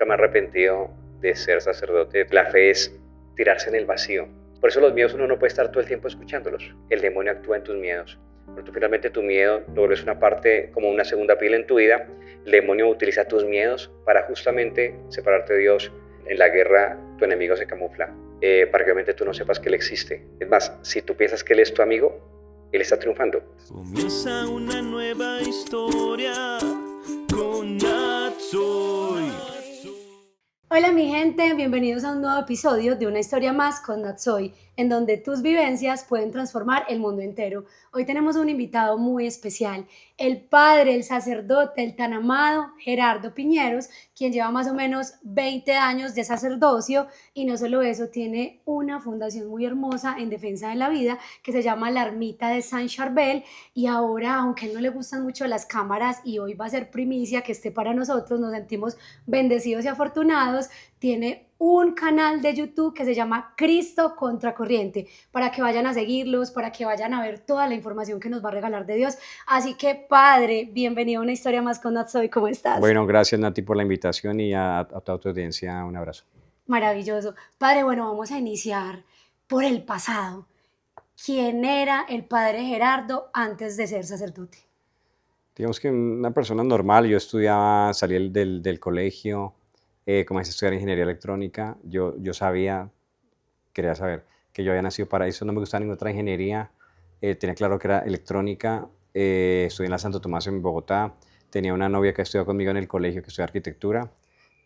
me he arrepentido de ser sacerdote. La fe es tirarse en el vacío. Por eso los miedos uno no puede estar todo el tiempo escuchando,los. El demonio actúa en tus miedos. Pero tú finalmente tu miedo lo vuelves una parte, como una segunda piel en tu vida. El demonio utiliza tus miedos para justamente separarte de Dios. En la guerra tu enemigo se camufla, para que obviamente tú no sepas que Él existe. Es más, si tú piensas que Él es tu amigo, Él está triunfando. Comienza una nueva historia con Natsoy. Hola mi gente, bienvenidos a un nuevo episodio de Una Historia Más con Natsoy, en donde tus vivencias pueden transformar el mundo entero. Hoy tenemos un invitado muy especial, el padre, el sacerdote, el tan amado Gerardo Piñeros, quien lleva más o menos 20 años de sacerdocio y no solo eso, tiene una fundación muy hermosa en defensa de la vida que se llama La Ermita de San Charbel y ahora, aunque a él no le gustan mucho las cámaras y hoy va a ser primicia que esté para nosotros, nos sentimos bendecidos y afortunados, tiene un canal de YouTube que se llama Cristo Contracorriente, para que vayan a seguirlos, para que vayan a ver toda la información que nos va a regalar de Dios. Así que, padre, bienvenido a Una Historia Más con Natsoy, ¿cómo estás? Bueno, gracias Nati por la invitación y a toda tu audiencia un abrazo. Maravilloso. Padre, bueno, vamos a iniciar por el pasado. ¿Quién era el padre Gerardo antes de ser sacerdote? Digamos que una persona normal. Yo estudiaba, salí del colegio, comencé a estudiar ingeniería electrónica. Yo quería saber que yo había nacido para eso. No me gustaba ninguna otra ingeniería. Tenía claro que era electrónica. Estudié en la Santo Tomás en Bogotá. Tenía una novia que estudió conmigo en el colegio, que estudió arquitectura.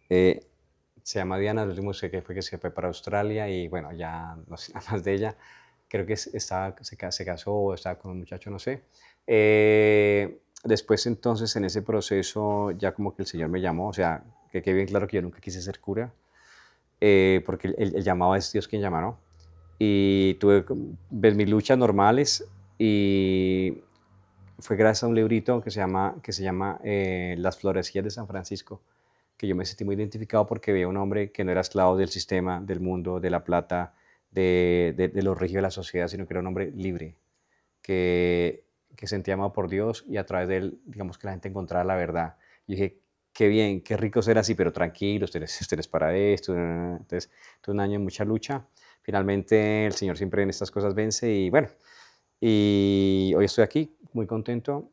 Se llama Diana. El último sé que fue que se fue para Australia y bueno, ya no sé nada más de ella. Creo que se casó o estaba con un muchacho, no sé. Después entonces en ese proceso ya como que el Señor me llamó, o sea, que quede bien claro que yo nunca quise ser cura, porque el llamado es Dios quien llama, ¿no? Y tuve mis luchas normales y fue gracias a un librito que se llama Las Florecillas de San Francisco, que yo me sentí muy identificado porque veía un hombre que no era esclavo del sistema, del mundo, de la plata, de lo rígido de la sociedad, sino que era un hombre libre, que sentía amado por Dios y a través de él, digamos que la gente encontraba la verdad. Y dije, qué bien, qué rico ser así, pero tranquilo, ustedes para esto. Entonces, tuve un año de mucha lucha. Finalmente, el Señor siempre en estas cosas vence y bueno, y hoy estoy aquí muy contento.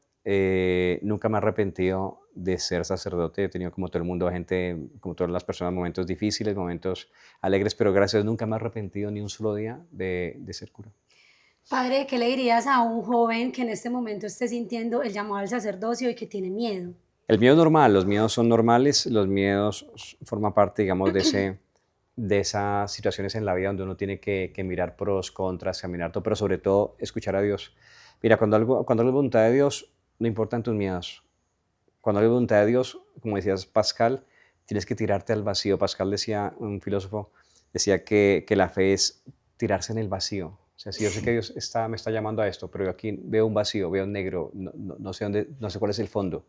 Nunca me he arrepentido de ser sacerdote. He tenido, como todo el mundo, gente, como todas las personas, momentos difíciles, momentos alegres, pero gracias a Dios nunca me he arrepentido ni un solo día de ser cura. Padre, ¿qué le dirías a un joven que en este momento esté sintiendo el llamado al sacerdocio y que tiene miedo? El miedo es normal, los miedos son normales, los miedos forman parte, digamos, de esas situaciones en la vida donde uno tiene que mirar pros, contras, caminar todo, pero sobre todo escuchar a Dios. Mira, cuando hay voluntad de Dios, no importan tus miedos. Cuando hay voluntad de Dios, como decías Pascal, tienes que tirarte al vacío. Pascal decía, un filósofo, decía que la fe es tirarse en el vacío. O sea, si yo sé que Dios me está llamando a esto, pero yo aquí veo un vacío, veo un negro, no sé no sé cuál es el fondo.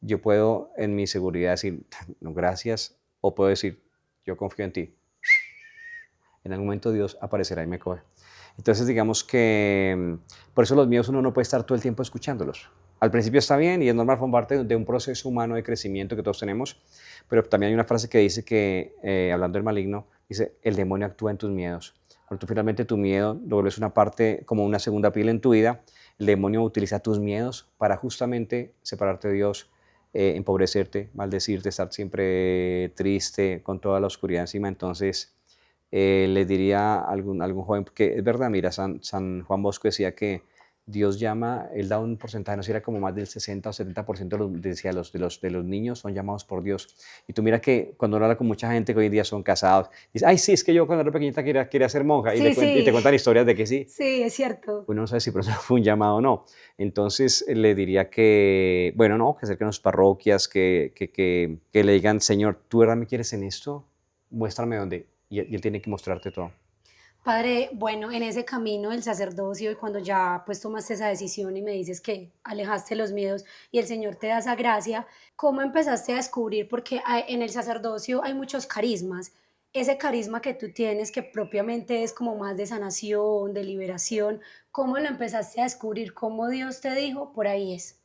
Yo puedo en mi seguridad decir, no, gracias, o puedo decir, yo confío en ti. En algún momento Dios aparecerá y me coge. Entonces, digamos que por eso los miedos uno no puede estar todo el tiempo escuchándolos. Al principio está bien y es normal, forma parte de un proceso humano de crecimiento que todos tenemos, pero también hay una frase que dice que, hablando del maligno, dice, el demonio actúa en tus miedos. Cuando tú finalmente tu miedo lo vuelves una parte, como una segunda piel en tu vida, el demonio utiliza tus miedos para justamente separarte de Dios, empobrecerte, maldecirte, estar siempre triste, con toda la oscuridad encima. Entonces, les diría a algún joven, porque es verdad, mira, San Juan Bosco decía que Dios llama, él da un porcentaje, no sé si era como más del 60 o 70% decía, de los niños son llamados por Dios. Y tú mira que cuando uno habla con mucha gente que hoy en día son casados, dice, ay, sí, es que yo cuando era pequeñita quería ser monja, y, Sí, y te sí, cuentan historias de que sí. sí, es cierto. Uno no sabe si por eso fue un llamado o no. Entonces le diría que, bueno, no, que acerquen a sus parroquias, que le digan, Señor, ¿tú verdad me quieres en esto? Muéstrame dónde. Y él tiene que mostrarte todo. Padre, bueno, en ese camino del sacerdocio y cuando ya pues tomaste esa decisión y me dices que alejaste los miedos y el Señor te da esa gracia, ¿cómo empezaste a descubrir? Porque en el sacerdocio hay muchos carismas. Ese carisma que tú tienes, que propiamente es como más de sanación, de liberación, ¿cómo lo empezaste a descubrir? ¿Cómo Dios te dijo? Por ahí es.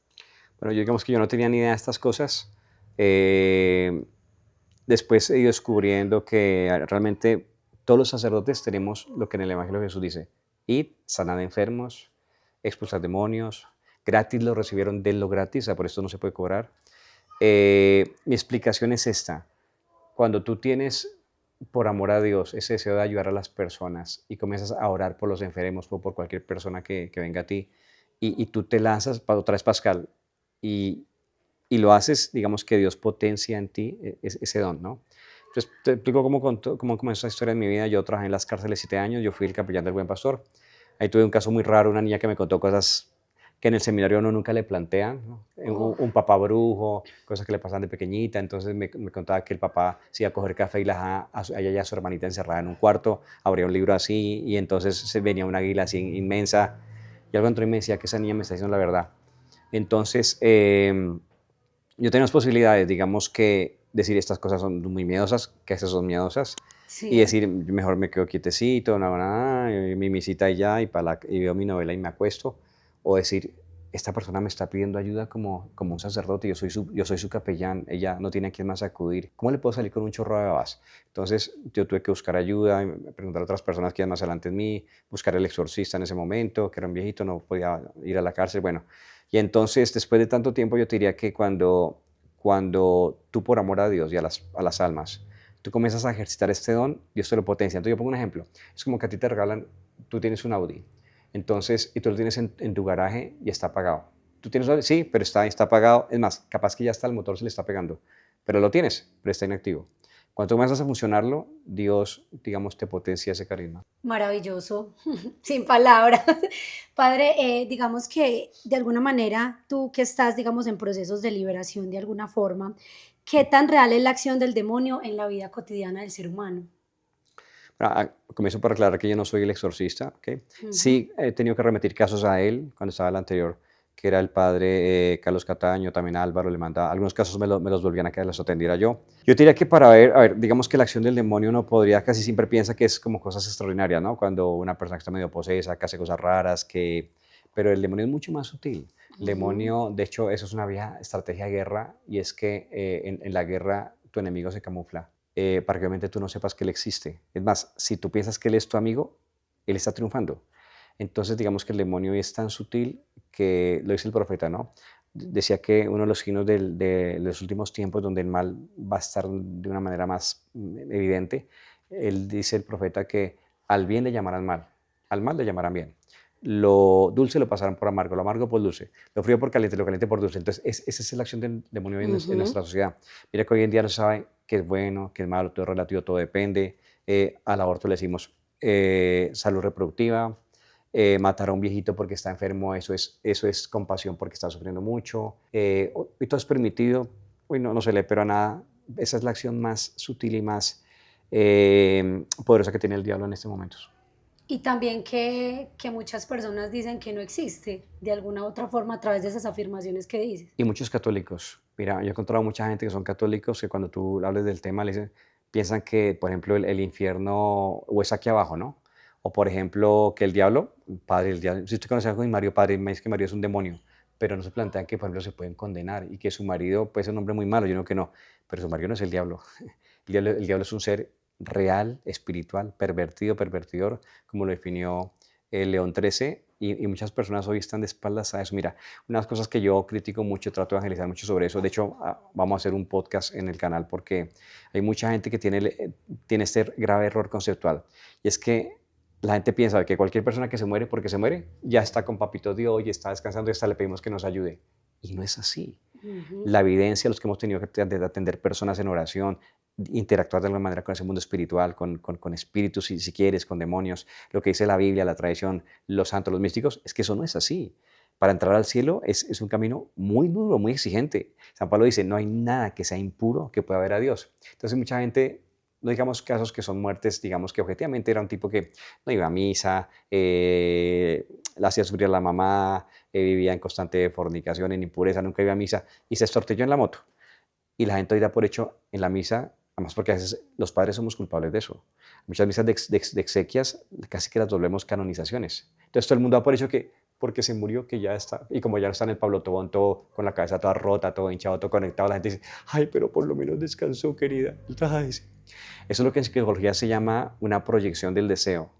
Bueno, yo digamos que yo no tenía ni idea de estas cosas. Eh, después he ido descubriendo que realmente todos los sacerdotes tenemos lo que en el Evangelio de Jesús dice: id, sanad enfermos, expulsad demonios, gratis lo recibieron, denlo gratis, o sea, por esto no se puede cobrar. Mi explicación es esta: cuando tú tienes, por amor a Dios, ese deseo de ayudar a las personas y comienzas a orar por los enfermos o por cualquier persona que venga a ti, y tú te lanzas, otra vez Pascal, y, y lo haces, digamos que Dios potencia en ti ese don, ¿no? Entonces, te explico cómo comenzó esa historia en mi vida. Yo trabajé en las cárceles 7 años, yo fui el capellán del Buen Pastor. Ahí tuve un caso muy raro, una niña que me contó cosas que en el seminario uno nunca le plantean, ¿no? Oh, Un papá brujo, cosas que le pasan de pequeñita. Entonces me contaba que el papá se iba a coger café y la dejaba a ella y a su hermanita encerrada en un cuarto, abría un libro así y entonces se venía una águila así inmensa y algo entró y me decía que esa niña me está diciendo la verdad. Entonces, yo tengo las posibilidades, digamos que decir estas cosas son muy miedosas, que estas son miedosas, y sí. decir mejor me quedo quietecito, no hago nada, mi misita y ya, y veo mi novela y me acuesto, o decir, esta persona me está pidiendo ayuda como un sacerdote, yo soy su capellán, ella no tiene a quién más acudir, ¿cómo le puedo salir con un chorro de babas? Entonces yo tuve que buscar ayuda, y preguntar a otras personas que iban más adelante en mí, buscar el exorcista en ese momento, que era un viejito, no podía ir a la cárcel, bueno. Y entonces, después de tanto tiempo, yo te diría que cuando tú, por amor a Dios y a las almas, tú comienzas a ejercitar este don, Dios te lo potencia. Entonces, yo pongo un ejemplo. Es como que a ti te regalan, tú tienes un Audi, entonces, y tú lo tienes en tu garaje y está apagado. ¿Tú tienes Audi? Sí, pero está apagado. Es más, capaz que ya está el motor, se le está pegando. Pero lo tienes, pero está inactivo. Cuando tú comienzas a funcionarlo, Dios, digamos, te potencia ese carisma. Maravilloso, sin palabras. Padre, digamos que de alguna manera tú que estás, digamos, en procesos de liberación de alguna forma, ¿qué tan real es la acción del demonio en la vida cotidiana del ser humano? Comienzo por aclarar que yo no soy el exorcista, ¿ok? Ujú. Sí, he tenido que remitir casos a él cuando estaba el anterior, que era el padre Carlos Cataño, también Álvaro le mandaba, algunos casos me los volvían a que los atendiera yo. Yo diría que para ver, a ver, digamos que la acción del demonio uno podría, casi siempre piensa que es como cosas extraordinarias, ¿no? Cuando una persona que está medio posesa, que hace cosas raras, pero el demonio es mucho más sutil. El Ujú. demonio, de hecho, eso es una vieja estrategia de guerra, y es que en la guerra tu enemigo se camufla para que obviamente tú no sepas que él existe. Es más, si tú piensas que él es tu amigo, él está triunfando. Entonces, digamos que el demonio es tan sutil que lo dice el profeta, ¿no? Decía que uno de los signos de los últimos tiempos, donde el mal va a estar de una manera más evidente, él dice el profeta que al bien le llamarán mal, al mal le llamarán bien. Lo dulce lo pasarán por amargo, lo amargo por dulce, lo frío por caliente, lo caliente por dulce. Entonces, esa es la acción del demonio en Ujú. nuestra sociedad. Mira que hoy en día no se sabe qué es bueno, qué es malo, todo es relativo, todo depende. Al aborto le decimos salud reproductiva, matar a un viejito porque está enfermo, eso es compasión porque está sufriendo mucho. Y todo es permitido, uy, no se le pero a nada. Esa es la acción más sutil y más poderosa que tiene el diablo en estos momentos. Y también que muchas personas dicen que no existe de alguna otra forma a través de esas afirmaciones que dices. Y muchos católicos. Mira, yo he encontrado mucha gente que son católicos que cuando tú hables del tema piensan que, por ejemplo, el infierno o es aquí abajo, ¿no? O, por ejemplo, que el diablo, padre, el diablo, si usted conoce a Mario, padre, me dice que Mario es un demonio, pero no se plantean que, por ejemplo, se pueden condenar y que su marido puede ser un hombre muy malo, yo no que no, pero su marido no es el diablo. El diablo es un ser real, espiritual, pervertido, pervertidor, como lo definió el León XIII, y muchas personas hoy están de espaldas a eso. Mira, unas cosas que yo critico mucho, trato de evangelizar mucho sobre eso. De hecho, vamos a hacer un podcast en el canal porque hay mucha gente que tiene este grave error conceptual. Y es que la gente piensa que cualquier persona que se muere porque se muere, ya está con Papito Dios y está descansando y hasta le pedimos que nos ayude. Y no es así. Ujú. La evidencia, los que hemos tenido que atender personas en oración, interactuar de alguna manera con ese mundo espiritual, con espíritus, si quieres, con demonios, lo que dice la Biblia, la tradición, los santos, los místicos, es que eso no es así. Para entrar al cielo es un camino muy duro, muy exigente. San Pablo dice, no hay nada que sea impuro que pueda ver a Dios. Entonces mucha gente, no digamos casos que son muertes, digamos que objetivamente era un tipo que no iba a misa, la hacía sufrir a la mamá, vivía en constante fornicación, en impureza, nunca iba a misa y se estortelló en la moto. Y la gente hoy da por hecho en la misa, además porque a veces los padres somos culpables de eso. Muchas misas de exequias casi que las volvemos canonizaciones. Entonces todo el mundo da por hecho que porque se murió, que ya está, y como ya está en el Pablo Tobón, todo con la cabeza toda rota, todo hinchado, todo conectado, la gente dice, ay, pero por lo menos descansó, querida. Ay, sí. Eso es lo que en psicología se llama una proyección del deseo,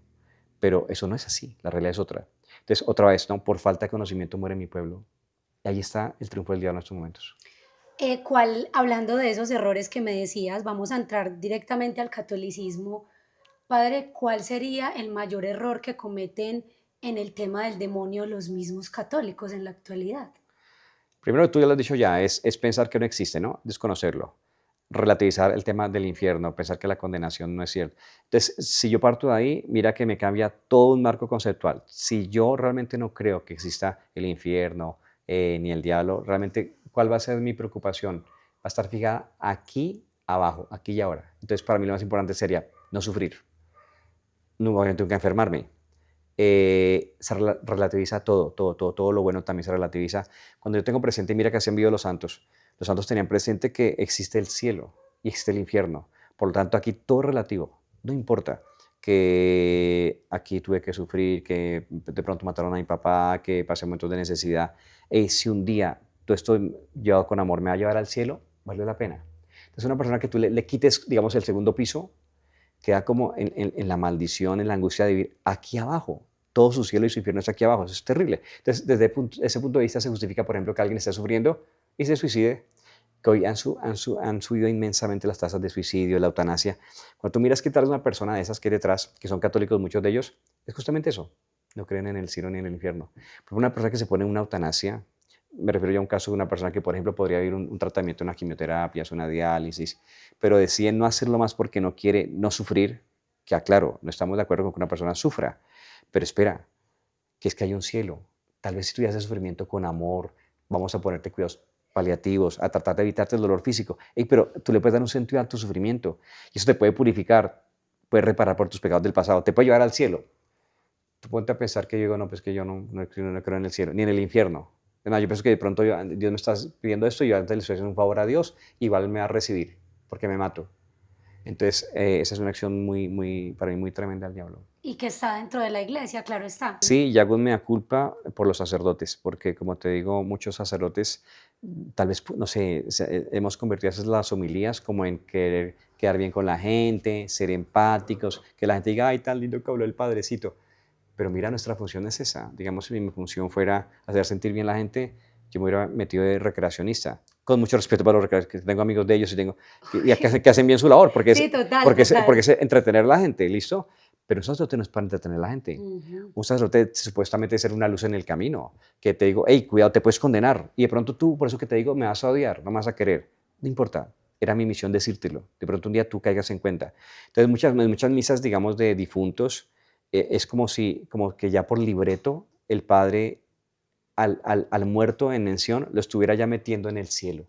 pero eso no es así, la realidad es otra. Entonces, otra vez, ¿no? Por falta de conocimiento muere mi pueblo. Y ahí está el triunfo del diablo en estos momentos. Hablando de esos errores que me decías, vamos a entrar directamente al catolicismo. Padre, ¿cuál sería el mayor error que cometen en el tema del demonio los mismos católicos en la actualidad? Primero, tú ya lo has dicho ya, es pensar que no existe, ¿no? Desconocerlo. Relativizar el tema del infierno, pensar que la condenación no es cierta. Entonces, si yo parto de ahí, mira que me cambia todo un marco conceptual. Si yo realmente no creo que exista el infierno ni el diablo, realmente, ¿cuál va a ser mi preocupación? Va a estar fijada aquí abajo, aquí y ahora. Entonces, para mí lo más importante sería no sufrir, no tengo que enfermarme. Relativiza todo lo bueno también se relativiza. Cuando yo tengo presente, mira que así han vivido los santos tenían presente que existe el cielo y existe el infierno, por lo tanto aquí todo es relativo, no importa que aquí tuve que sufrir, que de pronto mataron a mi papá, que pasé momentos de necesidad, si un día todo esto llevado con amor me va a llevar al cielo, valió la pena. Entonces una persona que tú le quites, digamos, el segundo piso, queda como en la maldición, en la angustia de vivir aquí abajo. Todo su cielo y su infierno está aquí abajo. Eso es terrible. Entonces, desde ese punto de vista se justifica, por ejemplo, que alguien esté sufriendo y se suicide, que hoy han subido inmensamente las tasas de suicidio, la eutanasia. Cuando tú miras qué tal es una persona de esas que hay detrás, que son católicos muchos de ellos, es justamente eso. No creen en el cielo ni en el infierno. Pero una persona que se pone en una eutanasia, me refiero ya a un caso de una persona que, por ejemplo, podría vivir un tratamiento, una quimioterapia, una diálisis, pero decide no hacerlo más porque no quiere no sufrir, que aclaro, no estamos de acuerdo con que una persona sufra, pero espera, que es que hay un cielo. Tal vez si tú haces sufrimiento con amor, vamos a ponerte cuidados paliativos, a tratar de evitarte el dolor físico. Ey, pero tú le puedes dar un sentido a tu sufrimiento y eso te puede purificar, puede reparar por tus pecados del pasado, te puede llevar al cielo. Tú ponte a pensar que yo digo, no, pues que yo no creo en el cielo, ni en el infierno. Además, yo pienso que de pronto Dios me está pidiendo esto y yo antes le estoy haciendo un favor a Dios, igual me va a recibir, porque me mato. Entonces, esa es una acción para mí muy tremenda del diablo. Y que está dentro de la iglesia, claro está. Sí, y hago un mea culpa por los sacerdotes, porque como te digo, muchos sacerdotes, tal vez, no sé, hemos convertido esas las homilías como en querer quedar bien con la gente, ser empáticos, que la gente diga, ay, tan lindo que habló el padrecito. Pero mira, nuestra función es esa. Digamos, si mi función fuera hacer sentir bien a la gente, yo me hubiera metido de recreacionista. Con mucho respeto para los recreacionistas, que tengo amigos de ellos y que hacen bien su labor, porque Sí, total, porque total. es entretener a la gente, ¿listo? Pero un sacerdote no es para entretener a la gente. Un sacerdote supuestamente es ser una luz en el camino, que te digo, hey, cuidado, te puedes condenar. Y de pronto tú, por eso que te digo, me vas a odiar, no me vas a querer. No importa, era mi misión decírtelo. De pronto un día tú caigas en cuenta. Entonces, muchas misas, digamos, de difuntos, es como que ya por libreto el padre al muerto en mención lo estuviera ya metiendo en el cielo.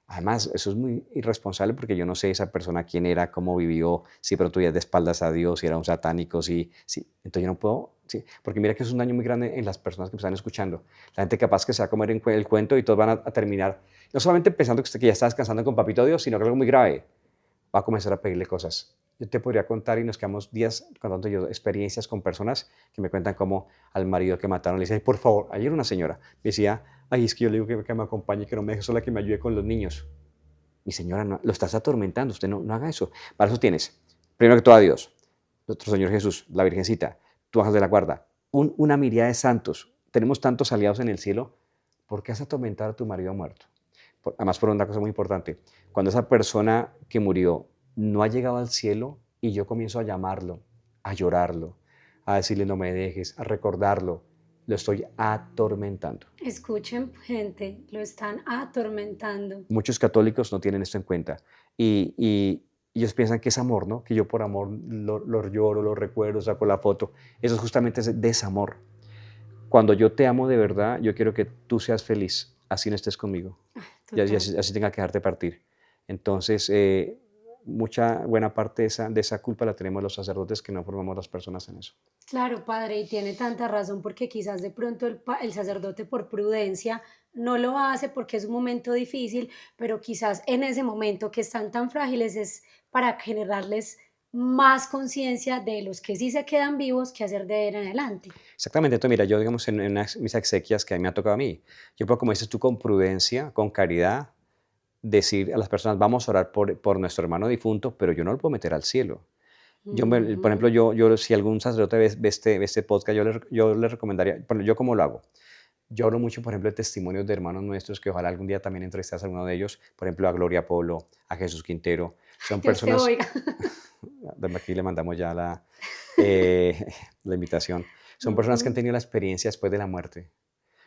Además, eso es muy irresponsable porque yo no sé esa persona quién era, cómo vivió, si pronto ya de espaldas a Dios, si era un satánico, entonces yo no puedo, sí, porque mira que es un daño muy grande en las personas que me están escuchando. La gente capaz que se va a comer el cuento y todos van a terminar, no solamente pensando que ya está descansando con Papito Dios, sino que algo muy grave, va a comenzar a pedirle cosas. Yo te podría contar y nos quedamos días contando yo experiencias con personas que me cuentan cómo al marido que mataron le dice, ay, por favor, ayer una señora me decía, ay, es que yo le digo que me acompañe, que no me deje sola, que me ayude con los niños. Mi señora, no, lo estás atormentando, usted no haga eso. Para eso tienes, primero que todo a Dios, nuestro Señor Jesús, la Virgencita, tú ángel de la guarda, una mirada de santos. Tenemos tantos aliados en el cielo, ¿por qué has atormentado a tu marido muerto? Además, por una cosa muy importante, cuando esa persona que murió no ha llegado al cielo y yo comienzo a llamarlo, a llorarlo, a decirle no me dejes, a recordarlo, lo estoy atormentando. Escuchen, gente, lo están atormentando. Muchos católicos no tienen esto en cuenta y ellos piensan que es amor, ¿no? Que yo por amor lo lloro, lo recuerdo, saco la foto. Eso es justamente ese desamor. Cuando yo te amo de verdad, yo quiero que tú seas feliz, así no estés conmigo. Y Total. así tenga que dejarte partir. Entonces, buena parte de esa culpa la tenemos los sacerdotes que no formamos las personas en eso. Claro, padre, y tiene tanta razón porque quizás de pronto el sacerdote por prudencia no lo hace porque es un momento difícil, pero quizás en ese momento que están tan frágiles es para generarles más conciencia de los que sí se quedan vivos que hacer de ahí en adelante. Exactamente, entonces mira, yo digamos en mis exequias que a mí me ha tocado a mí, yo puedo, como dices tú, con prudencia, con caridad, decir a las personas, vamos a orar por nuestro hermano difunto, pero yo no lo puedo meter al cielo. Por ejemplo, Ujú. si algún sacerdote ve este podcast, yo le recomendaría, bueno, yo cómo lo hago. Yo hablo mucho, por ejemplo, de testimonios de hermanos nuestros, que ojalá algún día también entrevistas a alguno de ellos, por ejemplo, a Gloria Polo, a Jesús Quintero. Son Dios te personas, oiga. desde aquí le mandamos ya eh, la invitación. Son personas que han Ujú. tenido la experiencia después de la muerte.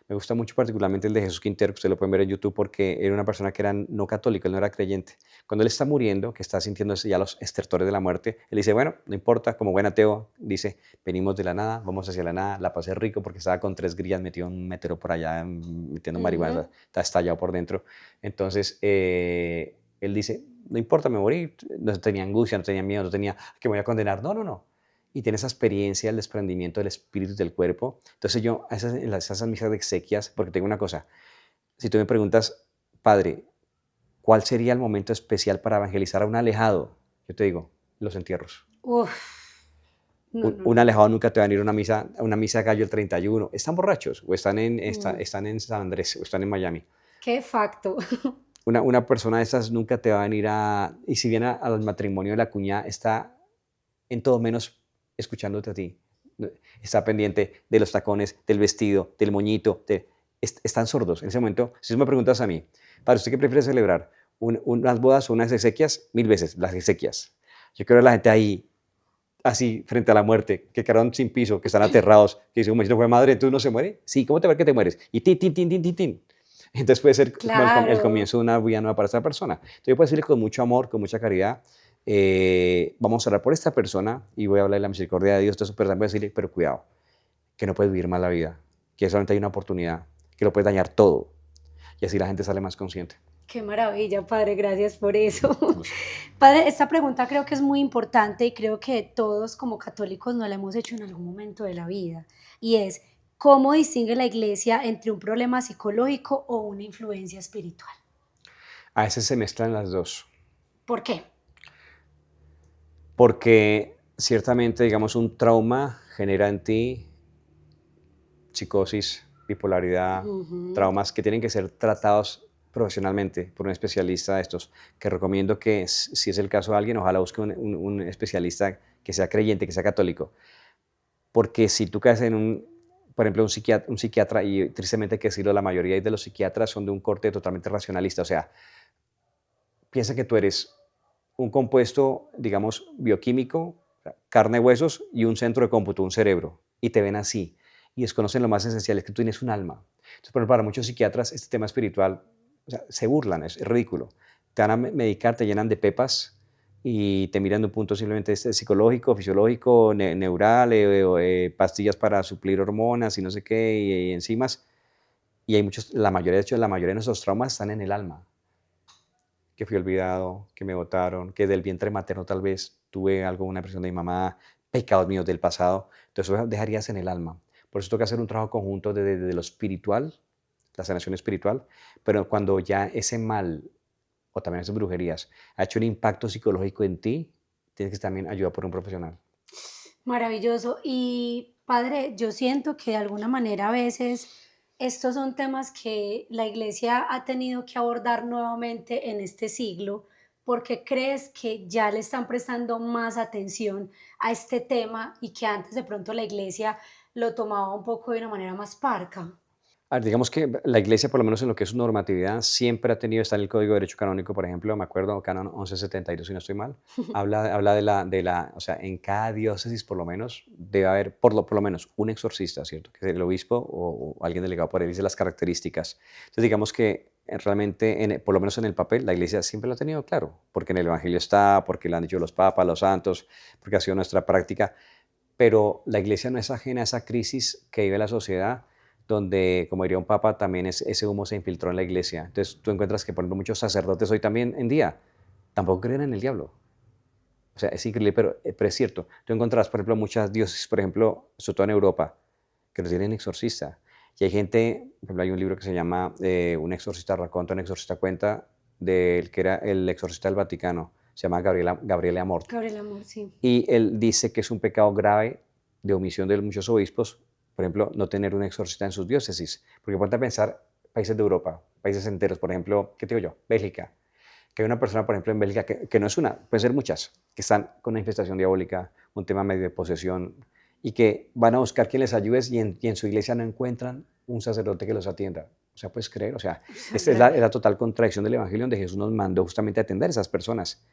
Me gusta mucho particularmente el de Jesús Quintero, que ustedes lo pueden ver en YouTube, porque era una persona que era no católico, él no era creyente. Cuando él está muriendo, que está sintiendo ya los estertores de la muerte, él dice, bueno, no importa, como buen ateo, dice, venimos de la nada, vamos hacia la nada, la pasé rico porque estaba con 3 grillas metido en un metero por allá, metiendo marihuana, Ujú. está estallado por dentro. Entonces, él dice, no importa, me morí, no tenía angustia, no tenía miedo, no tenía que me voy a condenar, no, no, no. Y tiene esa experiencia, el desprendimiento del espíritu y del cuerpo. Entonces yo, esas misas de exequias, porque tengo una cosa, si tú me preguntas, padre, ¿cuál sería el momento especial para evangelizar a un alejado? Yo te digo, los entierros. Uf, no, no, Un no. alejado nunca te va a ir a una misa de gallo el 31. ¿Están borrachos? ¿O Mm, están en San Andrés? ¿O están en Miami? qué facto. Una persona de esas nunca te va a venir a... Y si viene al matrimonio de la cuñada, está en todo menos escuchándote a ti. No, está pendiente de los tacones, del vestido, del moñito. Están sordos. En ese momento, si tú me preguntas a mí, para usted qué prefiere celebrar, unas bodas o unas exequias, 1000 veces las exequias. Yo quiero ver a la gente ahí, así, frente a la muerte, que quedaron sin piso, que están aterrados, que dicen, como si no fue madre, ¿tú no se muere? Sí, ¿cómo te va que te mueres? Y tin, tin, tin, tin, tin, tin. Entonces puede ser como el Claro. comienzo de una vida nueva para esta persona. Entonces yo puedo decirle con mucho amor, con mucha caridad, vamos a orar por esta persona y voy a hablar de la misericordia de Dios, todo eso, pero también voy a decirle, pero cuidado, que no puedes vivir mal la vida, que solamente hay una oportunidad, que lo puedes dañar todo. Y así la gente sale más consciente. Qué maravilla, padre, gracias por eso. Con gusto. Padre, esta pregunta creo que es muy importante y creo que todos como católicos nos la hemos hecho en algún momento de la vida. Y es, ¿cómo distingue la iglesia entre un problema psicológico o una influencia espiritual? A veces se mezclan las dos, ¿Por qué? porque ciertamente, digamos, un trauma genera en ti psicosis, bipolaridad, Ujú. traumas que tienen que ser tratados profesionalmente por un especialista de estos, que recomiendo que si es el caso de alguien, ojalá busque un especialista que sea creyente, que sea católico, porque si tú caes en por ejemplo, un psiquiatra, y tristemente hay que decirlo, la mayoría de los psiquiatras son de un corte totalmente racionalista, o sea, piensa que tú eres un compuesto, digamos, bioquímico, carne, huesos y un centro de cómputo, un cerebro, y te ven así, y desconocen lo más esencial, es que tú tienes un alma. Entonces, por ejemplo, para muchos psiquiatras, este tema espiritual, o sea, se burlan, es ridículo. Te van a medicar, te llenan de pepas y te miran de un punto simplemente psicológico, fisiológico, neural, o, pastillas para suplir hormonas y no sé qué, y enzimas. Y hay muchos, la mayoría, de hecho, la mayoría de nuestros traumas están en el alma, que fui olvidado, que me botaron, que del vientre materno tal vez tuve algo, una presión de mi mamá, pecados míos del pasado. Entonces eso dejarías en el alma. Por eso toca hacer un trabajo conjunto de lo espiritual, la sanación espiritual, pero cuando ya ese mal o también esas brujerías ha hecho un impacto psicológico en ti, tienes que también ayudar por un profesional. Maravilloso. Y padre, yo siento que de alguna manera a veces estos son temas que la iglesia ha tenido que abordar nuevamente en este siglo, porque crees que ya le están prestando más atención a este tema y que antes de pronto la iglesia lo tomaba un poco de una manera más parca. A ver, digamos que la iglesia, por lo menos en lo que es su normatividad, siempre ha tenido, está en el Código de Derecho Canónico, por ejemplo, me acuerdo, Canon 1172, si no estoy mal, habla o sea, en cada diócesis por lo menos debe haber por lo menos un exorcista, ¿cierto? Que es el obispo o alguien delegado por él, dice las características. Entonces, digamos que realmente, por lo menos en el papel, la iglesia siempre lo ha tenido claro, porque en el Evangelio está, porque lo han dicho los papas, los santos, porque ha sido nuestra práctica, pero la iglesia no es ajena a esa crisis que vive la sociedad, donde, como diría un papa, también ese humo se infiltró en la iglesia. Entonces tú encuentras que, por ejemplo, muchos sacerdotes hoy también en día tampoco creen en el diablo. O sea, es increíble, pero es cierto. Tú encontrarás, por ejemplo, muchas diócesis, por ejemplo, sobre todo en Europa, que no tienen exorcista. Y hay gente, por ejemplo, hay un libro que se llama Un exorcista raconta, un exorcista cuenta, del que era el exorcista del Vaticano. se llama Gabriele Amorth. Gabriel Amor, sí. Y él dice que es un pecado grave de omisión de muchos obispos, por ejemplo, no tener un exorcista en sus diócesis. Porque ponte a pensar países de Europa, países enteros, por ejemplo, ¿qué te digo yo? Bélgica. Que hay una persona, por ejemplo, en Bélgica, que no es una, pueden ser muchas, que están con una infestación diabólica, un tema medio de posesión, y que van a buscar quien les ayude y en su iglesia no encuentran un sacerdote que los atienda. O sea, puedes creer, o sea, esta es la total contradicción del Evangelio donde Jesús nos mandó justamente a atender a esas personas.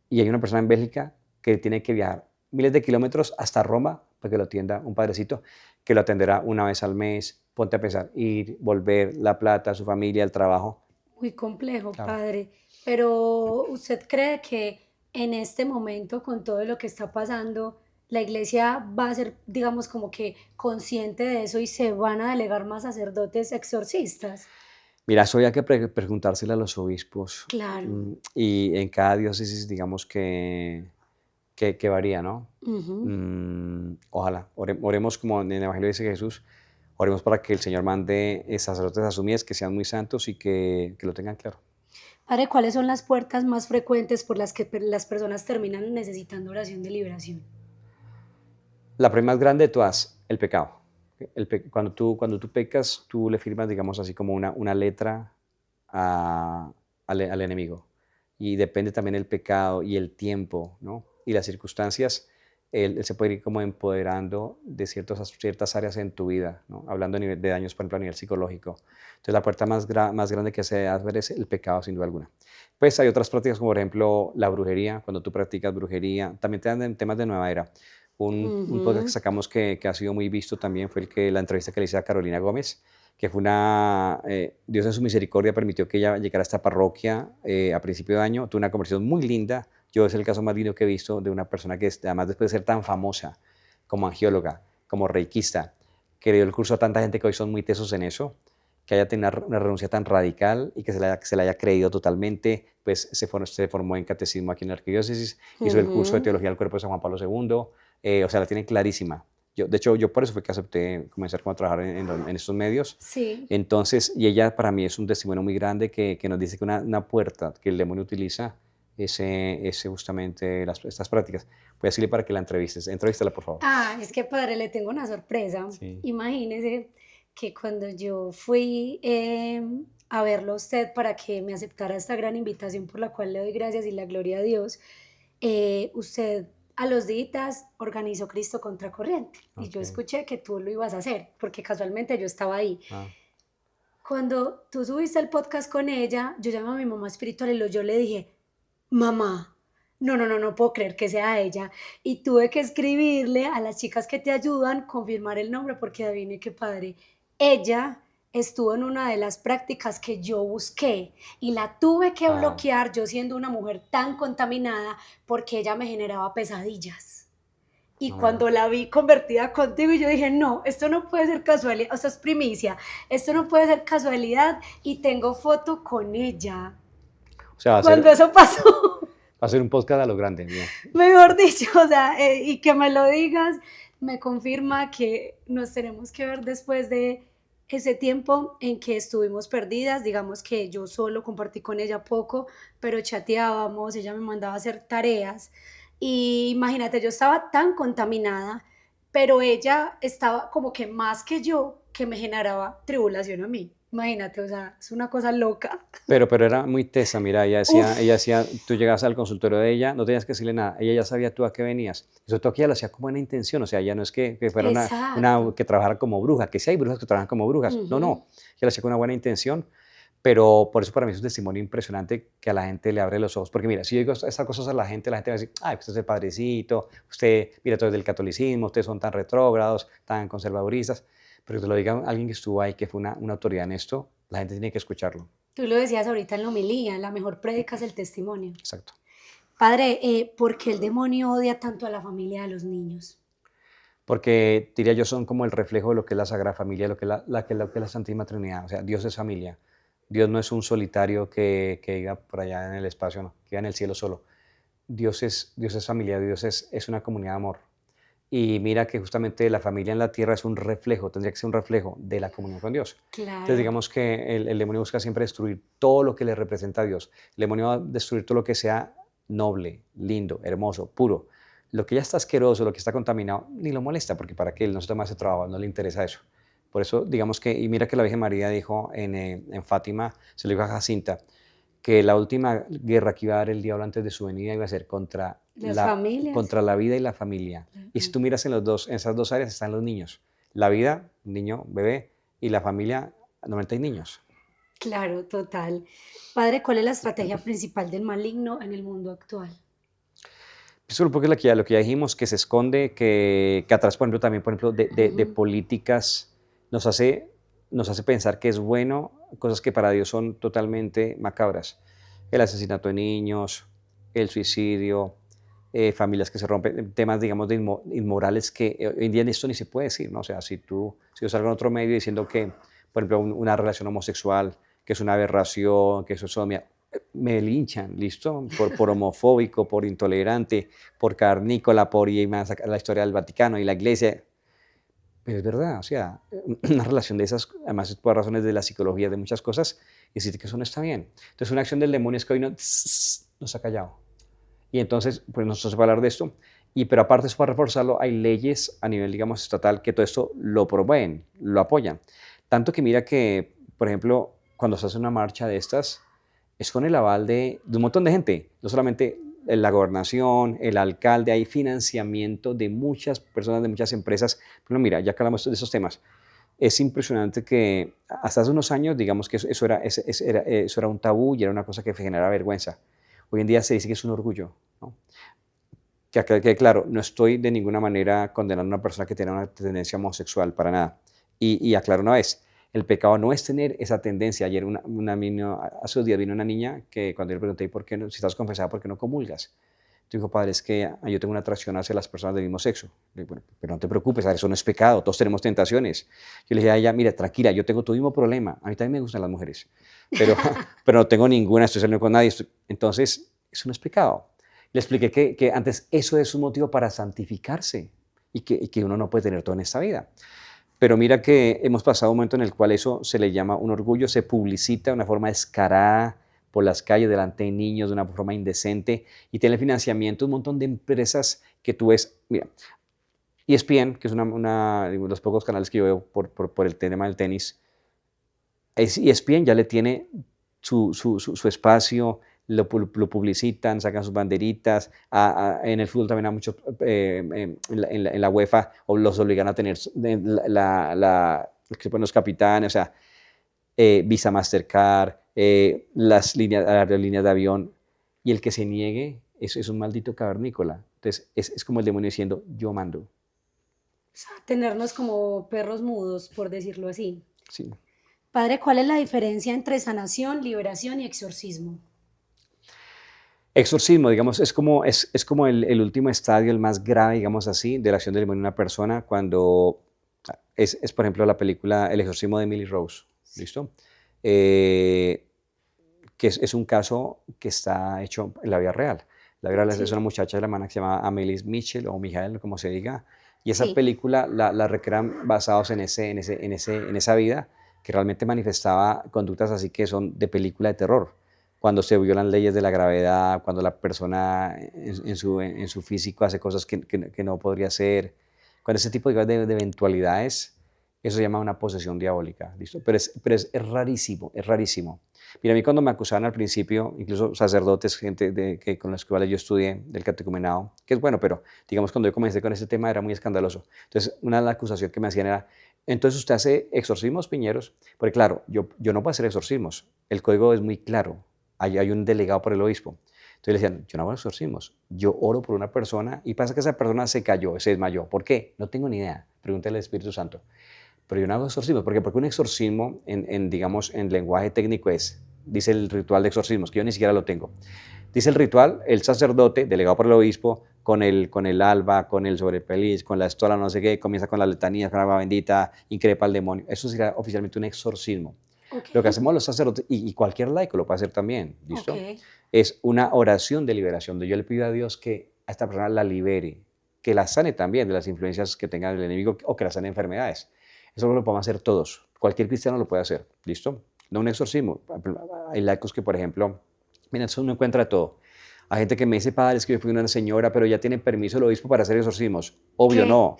Y hay una persona en Bélgica que tiene que viajar miles de kilómetros hasta Roma para que lo atienda un padrecito que lo atenderá una vez al mes. Ponte a pensar, ir, volver, la plata, su familia, el trabajo. Muy complejo, Claro. padre. Pero ¿usted cree que en este momento, con todo lo que está pasando, la iglesia va a ser, digamos, como que consciente de eso y se van a delegar más sacerdotes exorcistas? Mira, eso había que preguntárselo a los obispos. Claro. Y en cada diócesis, digamos que varía, ¿no? Ujú. Ojalá. Oremos como en el Evangelio dice Jesús, oremos para que el Señor mande sacerdotes a su mies que sean muy santos y que lo tengan claro. Padre, ¿cuáles son las puertas más frecuentes por las que las personas terminan necesitando oración de liberación? La prueba más grande de todas, el pecado. Cuando tú pecas, tú le firmas, digamos así, como una letra al enemigo. Y depende también el pecado y el tiempo, ¿no? Y las circunstancias, él se puede ir como empoderando de ciertas áreas en tu vida, ¿no? Hablando de daños, por ejemplo, a nivel psicológico. Entonces, la puerta más grande que se abre es el pecado, sin duda alguna. Pues hay otras prácticas, como por ejemplo la brujería, cuando tú practicas brujería, también te dan temas de nueva era. Un podcast que Ujú. sacamos que ha sido muy visto también fue la entrevista que le hice a Carolina Gómez, que fue Dios en su misericordia permitió que ella llegara a esta parroquia a principio de año, tuvo una conversación muy linda. Yo es el caso más lindo que he visto de una persona que además después de ser tan famosa como angióloga, como reikista, que le dio el curso a tanta gente que hoy son muy tesos en eso, que haya tenido una renuncia tan radical y que se la haya creído totalmente, pues se formó en catecismo aquí en la arquidiócesis, hizo el curso de Ujú. teología del cuerpo de San Juan Pablo II, o sea, la tiene clarísima. De hecho, yo por eso fue que acepté comenzar como a trabajar en estos medios. Sí. Entonces, y ella para mí es un testimonio muy grande que nos dice que una puerta que el demonio utiliza es justamente estas prácticas. Voy a decirle para que la entrevistes. Entrevístala, por favor. Ah, es que padre, le tengo una sorpresa. Sí. Imagínese que cuando yo fui a verlo a usted para que me aceptara esta gran invitación por la cual le doy gracias y la gloria a Dios, usted a los días organizó Cristo Contracorriente y yo Ok. escuché que tú lo ibas a hacer porque casualmente yo estaba ahí. Ah, Cuando tú subiste el podcast con ella, yo llamé a mi mamá espiritual y yo le dije, mamá, no puedo creer que sea ella. Y tuve que escribirle a las chicas que te ayudan, confirmar el nombre, porque adivine qué padre. Ella estuvo en una de las prácticas que yo busqué y la tuve que ah, bloquear yo siendo una mujer tan contaminada porque ella me generaba pesadillas. Y no me cuando digas. la vi convertida contigo, yo dije, no, esto no puede ser casualidad, o sea, es primicia, esto no puede ser casualidad y tengo foto con ella. O sea, Cuando eso pasó, va a ser un podcast a lo grande. Bien. mejor dicho, o sea, y que me lo digas, me confirma que nos tenemos que ver después de ese tiempo en que estuvimos perdidas. Digamos que yo solo compartí con ella poco, pero chateábamos, ella me mandaba a hacer tareas. Y imagínate, yo estaba tan contaminada, pero ella estaba como que más que yo, que me generaba tribulación a mí. Imagínate, o sea, es una cosa loca. Pero era muy tesa, mira, ella Uf, decía, tú llegabas al consultorio de ella, no tenías que decirle nada, ella ya sabía tú a qué venías. Y sobre todo que ella lo hacía como buena intención, o sea, ya no es que fuera exacto. que trabajara como bruja, que sí hay brujas que trabajan como brujas, no, Ujú. no, ella lo hacía con una buena intención, pero por eso para mí es un testimonio impresionante que a la gente le abre los ojos, porque mira, si yo digo estas cosas a la gente va a decir, ay, usted es el padrecito, usted, mira, todo es del catolicismo, ustedes son tan retrógrados, tan conservaduristas, pero que te lo diga alguien que estuvo ahí, que fue una autoridad en esto, la gente tiene que escucharlo. Tú lo decías ahorita en la homilía, la mejor prédica es el testimonio. Exacto. Padre, ¿por qué el demonio odia tanto a la familia de los niños? Porque diría yo son como el reflejo de lo que es la Sagrada Familia, lo que es la Santísima Trinidad. O sea, Dios es familia. Dios no es un solitario que viva por allá en el espacio, no, que viva en el cielo solo. Dios es familia, es una comunidad de amor. Y mira que justamente la familia en la tierra es un reflejo, tendría que ser un reflejo de la comunión con Dios. Entonces Claro. digamos que el demonio busca siempre destruir todo lo que le representa a Dios. El demonio va a destruir todo lo que sea noble, lindo, hermoso, puro. Lo que ya está asqueroso, lo que está contaminado, ni lo molesta, porque para que él no se toma ese trabajo, no le interesa eso. Por eso, digamos que, y mira que la Virgen María dijo en Fátima, se lo dijo a Jacinta, que la última guerra que iba a dar el diablo antes de su venida iba a ser Las familias. contra la vida y la familia. Y si tú miras en esas dos áreas están los niños. La vida, niño, bebé, y la familia, normalmente hay niños. Claro, total. Padre, ¿cuál es la estrategia principal del maligno en el mundo actual? Eso porque lo que ya dijimos, que se esconde, que atrás, por ejemplo, también, por ejemplo, de Ujú. políticas, nos hace pensar que es bueno, cosas que para Dios son totalmente macabras. El asesinato de niños, el suicidio, familias que se rompen, temas, digamos, inmorales que hoy en día esto ni se puede decir, ¿no? O sea, si yo salgo en otro medio diciendo que, por ejemplo, una relación homosexual, que es una aberración, que eso es sodomía, me linchan, ¿listo? Por homofóbico, por intolerante, por carnícola, y me van a sacar la historia del Vaticano y la Iglesia. Pero es verdad, o sea, una relación de esas, además es por razones de la psicología, de muchas cosas, y decir que eso no está bien. Entonces, una acción del demonio es que hoy nos ha callado. Y entonces, pues no se puede hablar de esto. Pero aparte, eso para reforzarlo, hay leyes a nivel, digamos, estatal que todo esto lo promueven, lo apoyan. Tanto que mira que, por ejemplo, cuando se hace una marcha de estas, es con el aval de un montón de gente, no solamente la gobernación, el alcalde, hay financiamiento de muchas personas, de muchas empresas. Pero mira, ya que hablamos de esos temas, es impresionante que hasta hace unos años, digamos que eso era un tabú y era una cosa que generaba vergüenza. Hoy en día se dice que es un orgullo, ¿no? Que claro, no estoy de ninguna manera condenando a una persona que tiene una tendencia homosexual, para nada. Y aclaro una vez, el pecado no es tener esa tendencia. Ayer hace 2 días vino una niña que cuando yo le pregunté, ¿por qué no, si estás confesada, por qué no comulgas? Dijo, padre, es que yo tengo una atracción hacia las personas del mismo sexo. Le dije, bueno, pero no te preocupes, eso no es pecado, todos tenemos tentaciones. Yo le dije a ella, mira, tranquila, yo tengo tu mismo problema, a mí también me gustan las mujeres, pero, pero no tengo ninguna, estoy saliendo con nadie, entonces eso no es pecado. Le expliqué que antes eso es un motivo para santificarse y que uno no puede tener todo en esta vida. Pero mira que hemos pasado un momento en el cual eso se le llama un orgullo, se publicita de una forma descarada por las calles, delante de niños, de una forma indecente, y tiene financiamiento un montón de empresas que tú ves. Mira, ESPN, que es de los pocos canales que yo veo por el tema del tenis, ESPN ya le tiene su espacio, lo publicitan, sacan sus banderitas. En el fútbol también hay muchos, en la UEFA los obligan a tener que se ponen los capitanes, o sea, Visa Mastercard, las aerolíneas de avión, y el que se niegue es un maldito cavernícola. Entonces, es como el demonio diciendo, yo mando. O sea, tenernos como perros mudos, por decirlo así. Sí. Padre, ¿cuál es la diferencia entre sanación, liberación y exorcismo? Exorcismo, digamos, es como el último estadio, el más grave, digamos así, de la acción del demonio en una persona, cuando por ejemplo, la película El exorcismo de Emily Rose, ¿listo? Que es un caso que está hecho en la vida real. La vida real es Sí, una muchacha alemana que se llama Amelie Mitchell o Michael, como se diga, y esa sí. película la recrean basados en esa vida que realmente manifestaba conductas así que son de película de terror. Cuando se violan leyes de la gravedad, cuando la persona en su físico hace cosas que no podría hacer, cuando ese tipo de eventualidades, eso se llama una posesión diabólica, ¿listo? Pero es rarísimo, es rarísimo. Mira, a mí cuando me acusaban al principio, incluso sacerdotes, gente con los cuales yo estudié del catecumenado, que es bueno, pero digamos cuando yo comencé con ese tema era muy escandaloso. Entonces, una de las acusaciones que me hacían era, entonces usted hace exorcismos, Piñeros, porque claro, yo no puedo hacer exorcismos, el código es muy claro, hay un delegado por el obispo. Entonces le decían, yo no hago exorcismos, yo oro por una persona y pasa que esa persona se cayó, se desmayó. ¿Por qué? No tengo ni idea, pregúntale al Espíritu Santo. Pero yo no hago exorcismos. ¿Por qué? Porque un exorcismo, digamos, en lenguaje técnico dice el ritual de exorcismos, que yo ni siquiera lo tengo. Dice el ritual, el sacerdote, delegado por el obispo, con el alba, con el sobrepeliz, con la estola, no sé qué, comienza con las letanías, con agua bendita, increpa al demonio. Eso sería oficialmente un exorcismo. Ok, Lo que hacemos los sacerdotes, y cualquier laico lo puede hacer también, ok, ¿listo? Es una oración de liberación, donde yo le pido a Dios que a esta persona la libere, que la sane también de las influencias que tenga el enemigo o que la sane de enfermedades. Eso lo podemos hacer todos. Cualquier cristiano lo puede hacer. ¿Listo? No un exorcismo. Hay laicos que, por ejemplo, mira, eso uno encuentra todo. Hay gente que me dice, padre, es que yo fui una señora, pero ya tiene permiso el obispo para hacer exorcismos. Obvio, ¿Qué? no.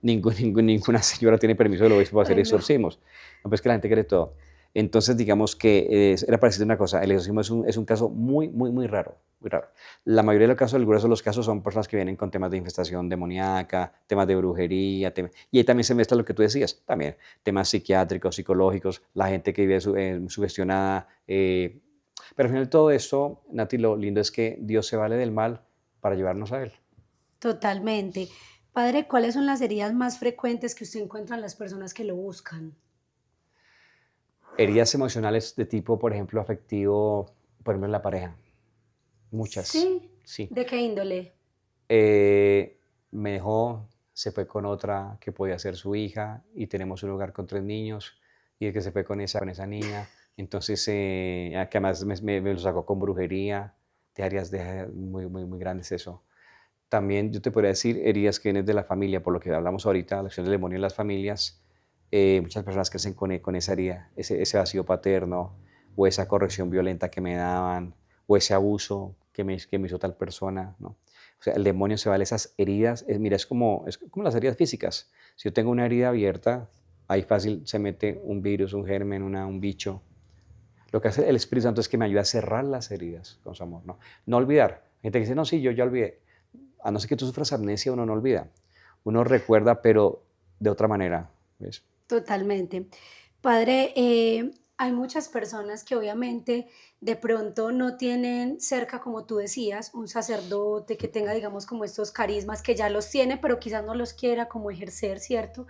Ninguna señora tiene permiso del obispo para hacer Ay, no. exorcismos. No, pues que la gente cree todo. Entonces, digamos que era para decirte una cosa, el exorcismo es un caso muy, muy, muy raro, muy raro. La mayoría de los casos, el grueso de los casos son personas que vienen con temas de infestación demoníaca, temas de brujería, y ahí también se mezcla lo que tú decías, también temas psiquiátricos, psicológicos, la gente que vive sugestionada. Pero al final de todo esto, Nati, lo lindo es que Dios se vale del mal para llevarnos a Él. Totalmente. Padre, ¿cuáles son las heridas más frecuentes que usted encuentra en las personas que lo buscan? Heridas emocionales de tipo, por ejemplo, afectivo, por ejemplo, en la pareja. Muchas, Sí. sí. ¿De qué índole? Me dejó, se fue con otra que podía ser su hija y tenemos un hogar con 3 niños y el que se fue con esa niña, entonces, que además me lo sacó con brujería, de áreas muy, muy, muy grandes eso. También yo te podría decir heridas que vienen de la familia, por lo que hablamos ahorita, la acción del demonio en las familias. Muchas personas crecen con esa herida, ese vacío paterno, o esa corrección violenta que me daban, o ese abuso que me hizo tal persona, ¿no? O sea, el demonio se vale esas heridas. Mira, es como las heridas físicas. Si yo tengo una herida abierta, ahí fácil se mete un virus, un germen, un bicho. Lo que hace el Espíritu Santo es que me ayuda a cerrar las heridas con su amor, ¿no? No olvidar. Hay gente que dice, no, sí, yo ya olvidé. A no ser que tú sufras amnesia, uno no olvida. Uno recuerda, pero de otra manera, ¿ves? Totalmente. Padre, hay muchas personas que obviamente de pronto no tienen cerca, como tú decías, un sacerdote que tenga, digamos, como estos carismas que ya los tiene, pero quizás no los quiera como ejercer, ¿cierto?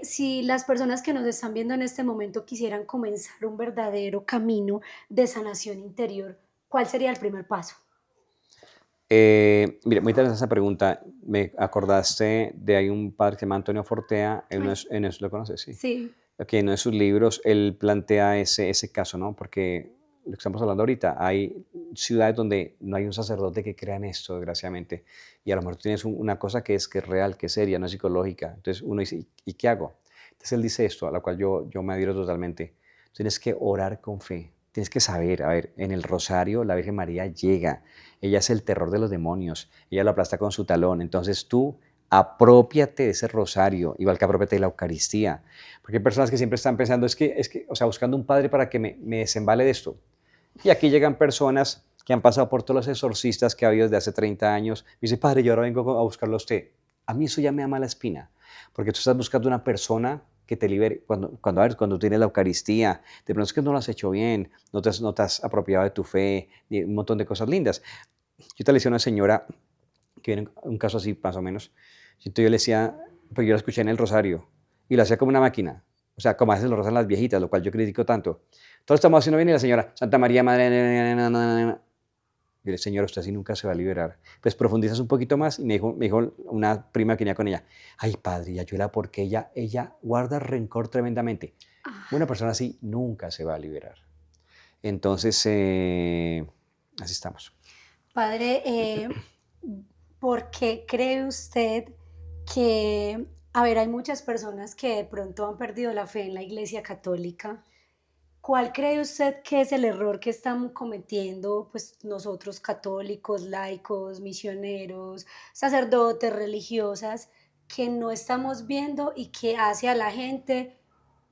Si las personas que nos están viendo en este momento quisieran comenzar un verdadero camino de sanación interior, ¿cuál sería el primer paso? Mira, muy interesante esa pregunta. Me acordaste de hay un padre que se llama Antonio Fortea, Ay, ¿lo conoces? Sí. sí, Que en uno de sus libros él plantea ese caso, ¿no? Porque lo que estamos hablando ahorita, hay ciudades donde no hay un sacerdote que crea en esto, desgraciadamente, y a lo mejor tú tienes una cosa que es real, que es seria, no es psicológica. Entonces uno dice, ¿y qué hago? Entonces él dice esto, a lo cual yo me adhiero totalmente. Tienes que orar con fe, tienes que saber, a ver, en el rosario la Virgen María llega, ella es el terror de los demonios, ella lo aplasta con su talón, entonces tú apropiate de ese rosario, igual que apropiate de la Eucaristía, porque hay personas que siempre están pensando, o sea, buscando un padre para que me desembale de esto. Y aquí llegan personas que han pasado por todos los exorcistas que ha habido desde hace 30 años. Y dice, padre, yo ahora vengo a buscarlo a usted. A mí eso ya me da mala espina, porque tú estás buscando una persona que te libere. Cuando tienes la Eucaristía, de pronto es que no lo has hecho bien, no te has apropiado de tu fe, ni un montón de cosas lindas. Yo te le decía a una señora que viene un caso así, más o menos. Entonces yo le decía, pero yo la escuché en el rosario y lo hacía como una máquina. O sea, como a veces lo rozan las viejitas, lo cual yo critico tanto. Todo estamos haciendo bien y la señora, Santa María, Madre. Y el Señor, usted así nunca se va a liberar. Pues profundizas un poquito más y me dijo una prima que venía con ella, ay padre, y ayúdala porque ella guarda rencor tremendamente. Una persona así nunca se va a liberar. Entonces, así estamos. padre, ¿por qué cree usted que, a ver, hay muchas personas que de pronto han perdido la fe en la Iglesia Católica? ¿Cuál cree usted que es el error que estamos cometiendo, pues nosotros católicos, laicos, misioneros, sacerdotes, religiosas, que no estamos viendo y que hace a la gente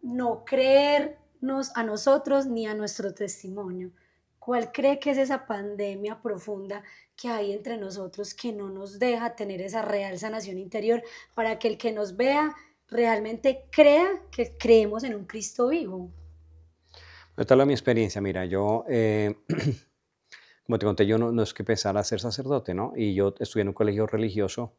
no creernos a nosotros ni a nuestro testimonio? ¿Cuál cree que es esa pandemia profunda que hay entre nosotros que no nos deja tener esa real sanación interior para que el que nos vea realmente crea que creemos en un Cristo vivo? Yo te hablo de mi experiencia. Mira, yo, como te conté, yo no es que pensara ser sacerdote, ¿no? Y yo estudié en un colegio religioso,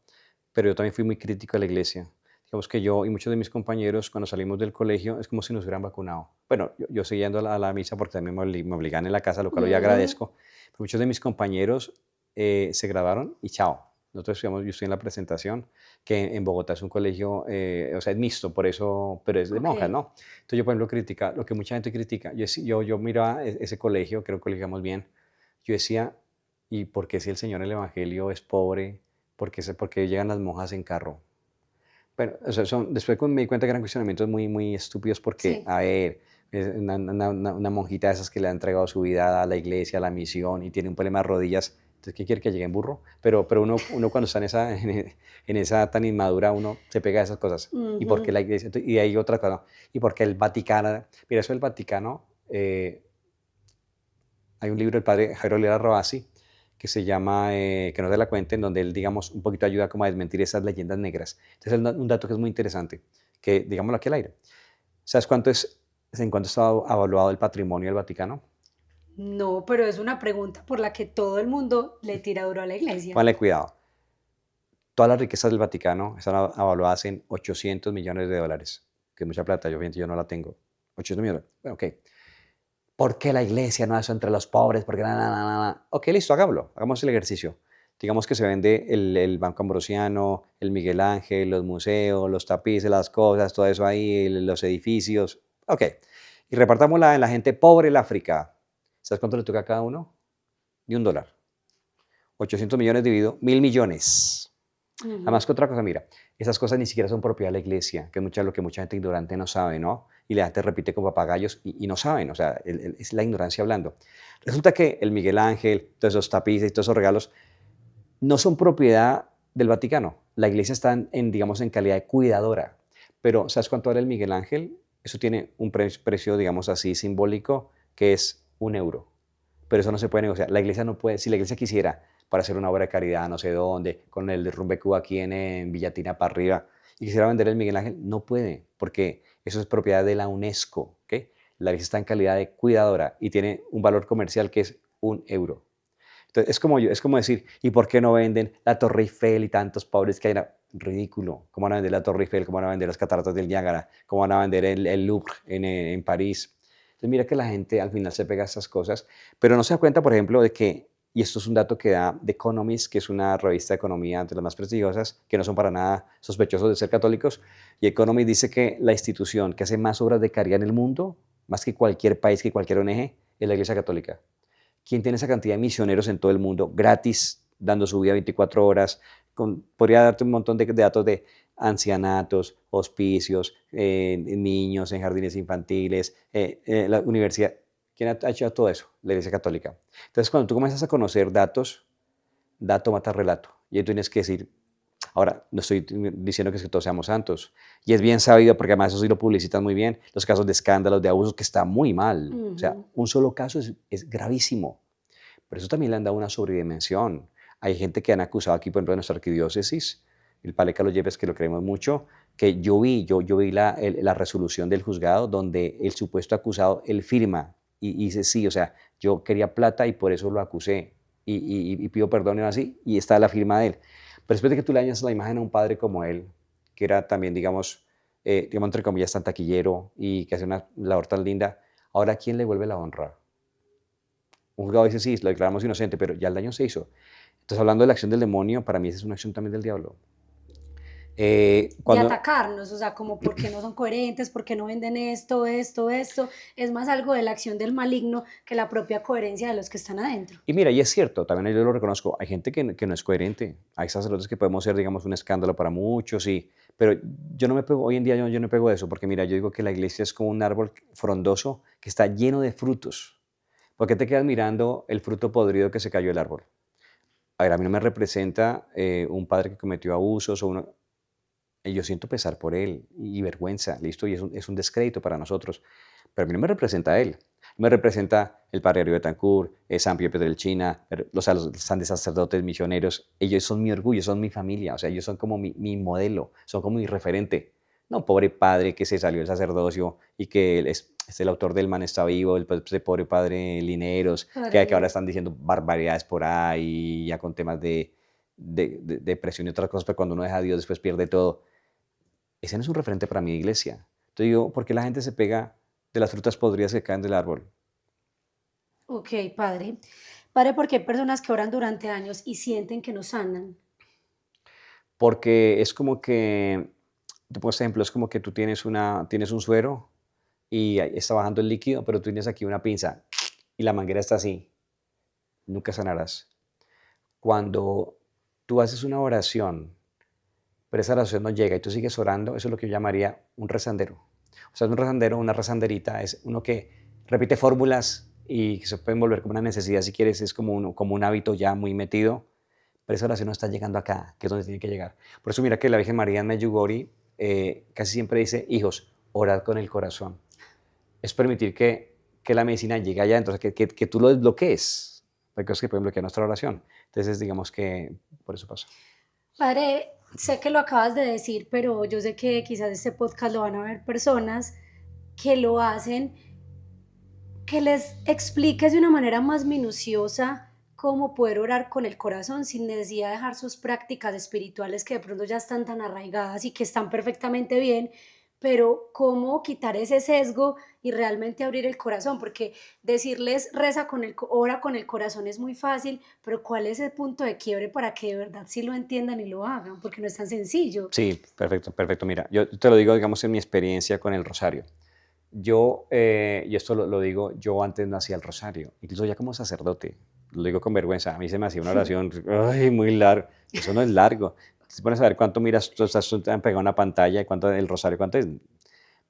pero yo también fui muy crítico a la iglesia. Digamos que yo y muchos de mis compañeros, cuando salimos del colegio, es como si nos hubieran vacunado. Bueno, yo seguía yendo a la misa porque también me obligan en la casa, lo cual hoy Ujú. agradezco. Pero muchos de mis compañeros se graduaron y chao. Nosotros estudiamos, yo estoy en la presentación, que en Bogotá es un colegio, o sea, es mixto, por eso, pero es de Ok. monjas, ¿no? Entonces yo, por ejemplo, critica, lo que mucha gente critica, yo miraba ese colegio, creo que lo digamos bien, yo decía, ¿y por qué si el Señor en el Evangelio es pobre? ¿Por qué llegan las monjas en carro? Bueno, o sea, después me di cuenta que eran cuestionamientos muy, muy estúpidos porque, Sí. a ver, Es una monjita de esas que le ha entregado su vida a la iglesia, a la misión y tiene un problema de rodillas. Entonces, ¿qué quiere que llegue en burro? Pero uno cuando está en esa tan inmadura, uno se pega a esas cosas. ¿Y por qué Ujú. la iglesia? Y hay otra cosa, ¿no? ¿Y por qué el Vaticano? Mira, eso del Vaticano, hay un libro del padre Jairo Lera Rabasi que se llama Que no te la cuente, en donde él, digamos, un poquito ayuda como a desmentir esas leyendas negras. Entonces, un dato que es muy interesante, que digámoslo aquí al aire. ¿Sabes en cuánto está evaluado el patrimonio del Vaticano? No, pero es una pregunta por la que todo el mundo le tira duro a la iglesia. Ponle cuidado. Todas las riquezas del Vaticano están evaluadas en 800 millones de dólares, que es mucha plata, yo no la tengo. 800 millones. Bueno, ok. ¿Por qué la iglesia no hace eso entre los pobres? Porque Ok, listo, hagámoslo. Hagamos el ejercicio. Digamos que se vende el Banco Ambrosiano, el Miguel Ángel, los museos, los tapices, las cosas, todo eso ahí, los edificios. Ok. Y repartámosla en la gente pobre del África. ¿Sabes cuánto le toca a cada uno? Ni un dólar. 800 millones dividido 1.000 millones. Ujú. Además que otra cosa, mira, esas cosas ni siquiera son propiedad de la iglesia, que es lo que mucha gente ignorante no sabe, ¿no? Y la gente repite como papagayos y no saben, o sea, es la ignorancia hablando. Resulta que el Miguel Ángel, todos esos tapices y todos esos regalos no son propiedad del Vaticano. La iglesia está digamos, en calidad de cuidadora. Pero, ¿sabes cuánto vale el Miguel Ángel? Eso tiene un precio, digamos así, simbólico, que es 1 euro. Pero eso no se puede negociar. La iglesia no puede, si la iglesia quisiera, para hacer una obra de caridad, no sé dónde, con el derrumbe que hubo aquí en Villatina para arriba, y quisiera vender el Miguel Ángel, no puede, porque eso es propiedad de la UNESCO, ¿ok? La iglesia está en calidad de cuidadora y tiene un valor comercial que es 1 euro. Entonces, es como decir, ¿y por qué no venden la Torre Eiffel y tantos pobres que hay? Ridículo. ¿Cómo van a vender la Torre Eiffel? ¿Cómo van a vender las cataratas del Niágara? ¿Cómo van a vender el Louvre en París? Entonces, mira que la gente al final se pega a estas cosas, pero no se da cuenta, por ejemplo, de que, y esto es un dato que da The Economist, que es una revista de economía entre las más prestigiosas, que no son para nada sospechosos de ser católicos, y Economist dice que la institución que hace más obras de caridad en el mundo, más que cualquier país, que cualquier ONG, es la Iglesia Católica. ¿Quién tiene esa cantidad de misioneros en todo el mundo, gratis, dando su vida 24 horas? Podría darte un montón de datos de ancianatos, hospicios, niños en jardines infantiles, la universidad. ¿Quién ha hecho todo eso? La Iglesia Católica. Entonces, cuando tú comienzas a conocer datos, dato mata relato. Y tú tienes que decir, ahora, no estoy diciendo que todos seamos santos. Y es bien sabido, porque además eso sí lo publicitan muy bien, los casos de escándalos, de abusos, que está muy mal. O sea, Ujú. un solo caso es gravísimo. Pero eso también le han dado una sobredimensión. Hay gente que han acusado aquí, por ejemplo, de nuestra arquidiócesis, el padre Carlos Yepes, que lo creemos mucho, que yo vi la resolución del juzgado donde el supuesto acusado, él firma y dice, sí, o sea, yo quería plata y por eso lo acusé y pido perdón y así, y está la firma de él. Pero después de que tú le dañas la imagen a un padre como él, que era también, digamos, entre comillas, tan taquillero y que hace una labor tan linda, ahora ¿quién le vuelve la honra? Un juzgado dice, sí, lo declaramos inocente, pero ya el daño se hizo. Entonces, hablando de la acción del demonio, para mí esa es una acción también del diablo. De Cuando, atacarnos, o sea, como por qué no son coherentes, por qué no venden esto, esto, esto. Es más algo de la acción del maligno que la propia coherencia de los que están adentro. y mira, y es cierto, también yo lo reconozco, hay gente que no es coherente, hay sacerdotes que podemos ser, digamos, un escándalo para muchos, sí, pero yo no me pego, hoy en día yo no me pego de eso, porque mira, yo digo que la iglesia es como un árbol frondoso que está lleno de frutos. ¿Por qué te quedas mirando el fruto podrido que se cayó del árbol? A ver, a mí no me representa un padre que cometió abusos o uno, y yo siento pesar por él y vergüenza, listo, y es un descrédito para nosotros. Pero a mí no me representa a él. Me representa el padre Río Betancourt, San Pío Pietrelcina, o sea, los santos sacerdotes misioneros. Ellos son mi orgullo, son mi familia, o sea, ellos son como mi modelo, son como mi referente. No, pobre padre que se salió del sacerdocio y que es el autor del Man está vivo, ese pobre padre Lineros, Padre que ahora Linero. están diciendo barbaridades por ahí, ya con temas de depresión y otras cosas, pero cuando uno deja a Dios después pierde todo. Ese no es un referente para mi iglesia. Entonces digo, ¿por qué la gente se pega de las frutas podridas que caen del árbol? Ok, padre. Padre, porque hay personas que oran durante años y sienten que no sanan. Porque es como que, te pongo este ejemplo, es como que tú tienes un suero y ahí está bajando el líquido, pero tú tienes aquí una pinza y la manguera está así. Nunca sanarás. Cuando tú haces una oración, pero esa oración no llega y tú sigues orando, eso es lo que yo llamaría un rezandero. O sea, un rezandero, una rezanderita, es uno que repite fórmulas y que se pueden volver como una necesidad si quieres, es como un hábito ya muy metido, pero esa oración no está llegando acá, que es donde tiene que llegar. Por eso mira que la Virgen María en Medjugorje casi siempre dice, hijos, orad con el corazón. Es permitir que la medicina llegue allá, entonces que tú lo desbloquees, porque cosas que pueden bloquear nuestra oración. Entonces, digamos que por eso pasa. Padre, sé que lo acabas de decir, pero yo sé que quizás este podcast lo van a ver personas que lo hacen, que les expliques de una manera más minuciosa cómo poder orar con el corazón sin necesidad de dejar sus prácticas espirituales que de pronto ya están tan arraigadas y que están perfectamente bien, pero cómo quitar ese sesgo y realmente abrir el corazón, porque decirles ora con el corazón es muy fácil, pero ¿cuál es el punto de quiebre para que de verdad sí lo entiendan y lo hagan? Porque no es tan sencillo. Sí, perfecto, perfecto. Mira, yo te lo digo, digamos, en mi experiencia con el rosario. Y esto lo digo, yo antes no hacía el rosario, incluso ya como sacerdote, lo digo con vergüenza, a mí se me hacía una oración, ay, muy largo, eso no es largo. Te pones a ver cuánto miras, tú estás pegado a una pantalla, y cuánto el rosario, cuánto es,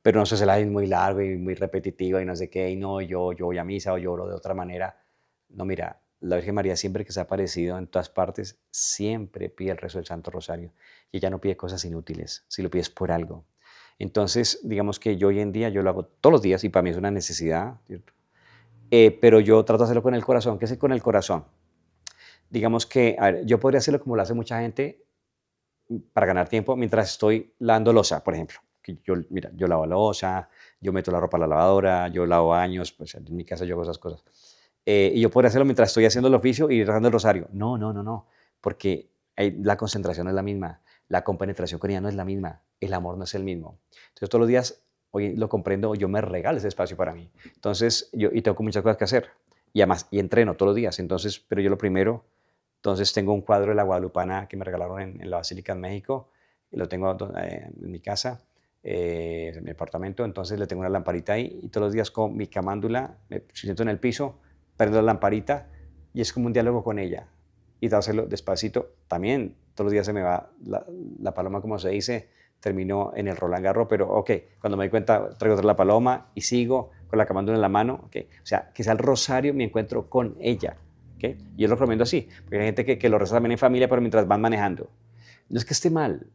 pero no sé, se la es muy largo y muy repetitivo y no sé qué, y no, yo voy a misa o yo oro de otra manera. No, mira, la Virgen María siempre que se ha aparecido en todas partes, siempre pide el rezo del Santo Rosario, y ella no pide cosas inútiles, si lo pides por algo. Entonces, digamos que yo hoy en día, yo lo hago todos los días y para mí es una necesidad, ¿cierto? Pero yo trato de hacerlo con el corazón. ¿Qué es con el corazón? Digamos que, a ver, yo podría hacerlo como lo hace mucha gente para ganar tiempo mientras estoy lavando loza, por ejemplo. Que yo, mira, yo lavo loza, yo meto la ropa a la lavadora, yo lavo baños, pues en mi casa yo hago esas cosas. Y yo podría hacerlo mientras estoy haciendo el oficio y rezando el rosario. No, no, no, no, porque la concentración no es la misma, la compenetración con ella no es la misma, el amor no es el mismo. Entonces todos los días, hoy lo comprendo, yo me regalo ese espacio para mí. Entonces, y tengo muchas cosas que hacer, y además, y entreno todos los días, entonces, pero yo lo primero, entonces tengo un cuadro de la Guadalupana que me regalaron en la Basílica en México, y lo tengo en mi casa, en mi apartamento, entonces le tengo una lamparita ahí, y todos los días con mi camándula, me siento en el piso, prendo la lamparita, y es como un diálogo con ella, y de hacerlo despacito, también todos los días se me va la paloma, como se dice, terminó en el Roland Garros, pero ok, cuando me doy cuenta traigo otra la paloma y sigo con la camándula en la mano, ok, o sea, que sea el rosario mi encuentro con ella, ok, y yo lo recomiendo así, porque hay gente que lo reza también en familia, pero mientras van manejando, no es que esté mal,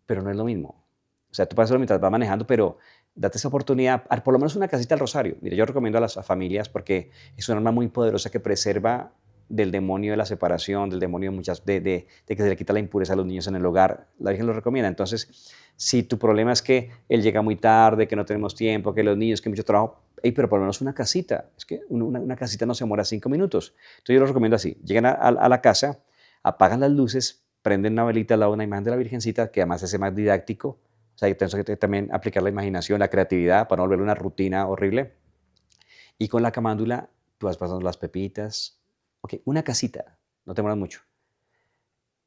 pero no es lo mismo, o sea, tú puedes hacerlo mientras vas manejando, pero date esa oportunidad, por lo menos una casita al rosario. Mira, yo recomiendo a las familias porque es un arma muy poderosa que preserva del demonio de la separación, del demonio de que se le quita la impureza a los niños en el hogar. La Virgen lo recomienda. Entonces, si tu problema es que él llega muy tarde, que no tenemos tiempo, que los niños, que mucho trabajo, pero por lo menos una casita. Es que una casita no se demora 5 minutos. Entonces, yo lo recomiendo así. Llegan a la casa, apagan las luces, prenden una velita al lado de una imagen de la Virgencita, que además es más didáctico. O sea, tenemos que también aplicar la imaginación, la creatividad, para no volver una rutina horrible. Y con la camándula, tú vas pasando las pepitas. Ok, una casita, no te demoras mucho.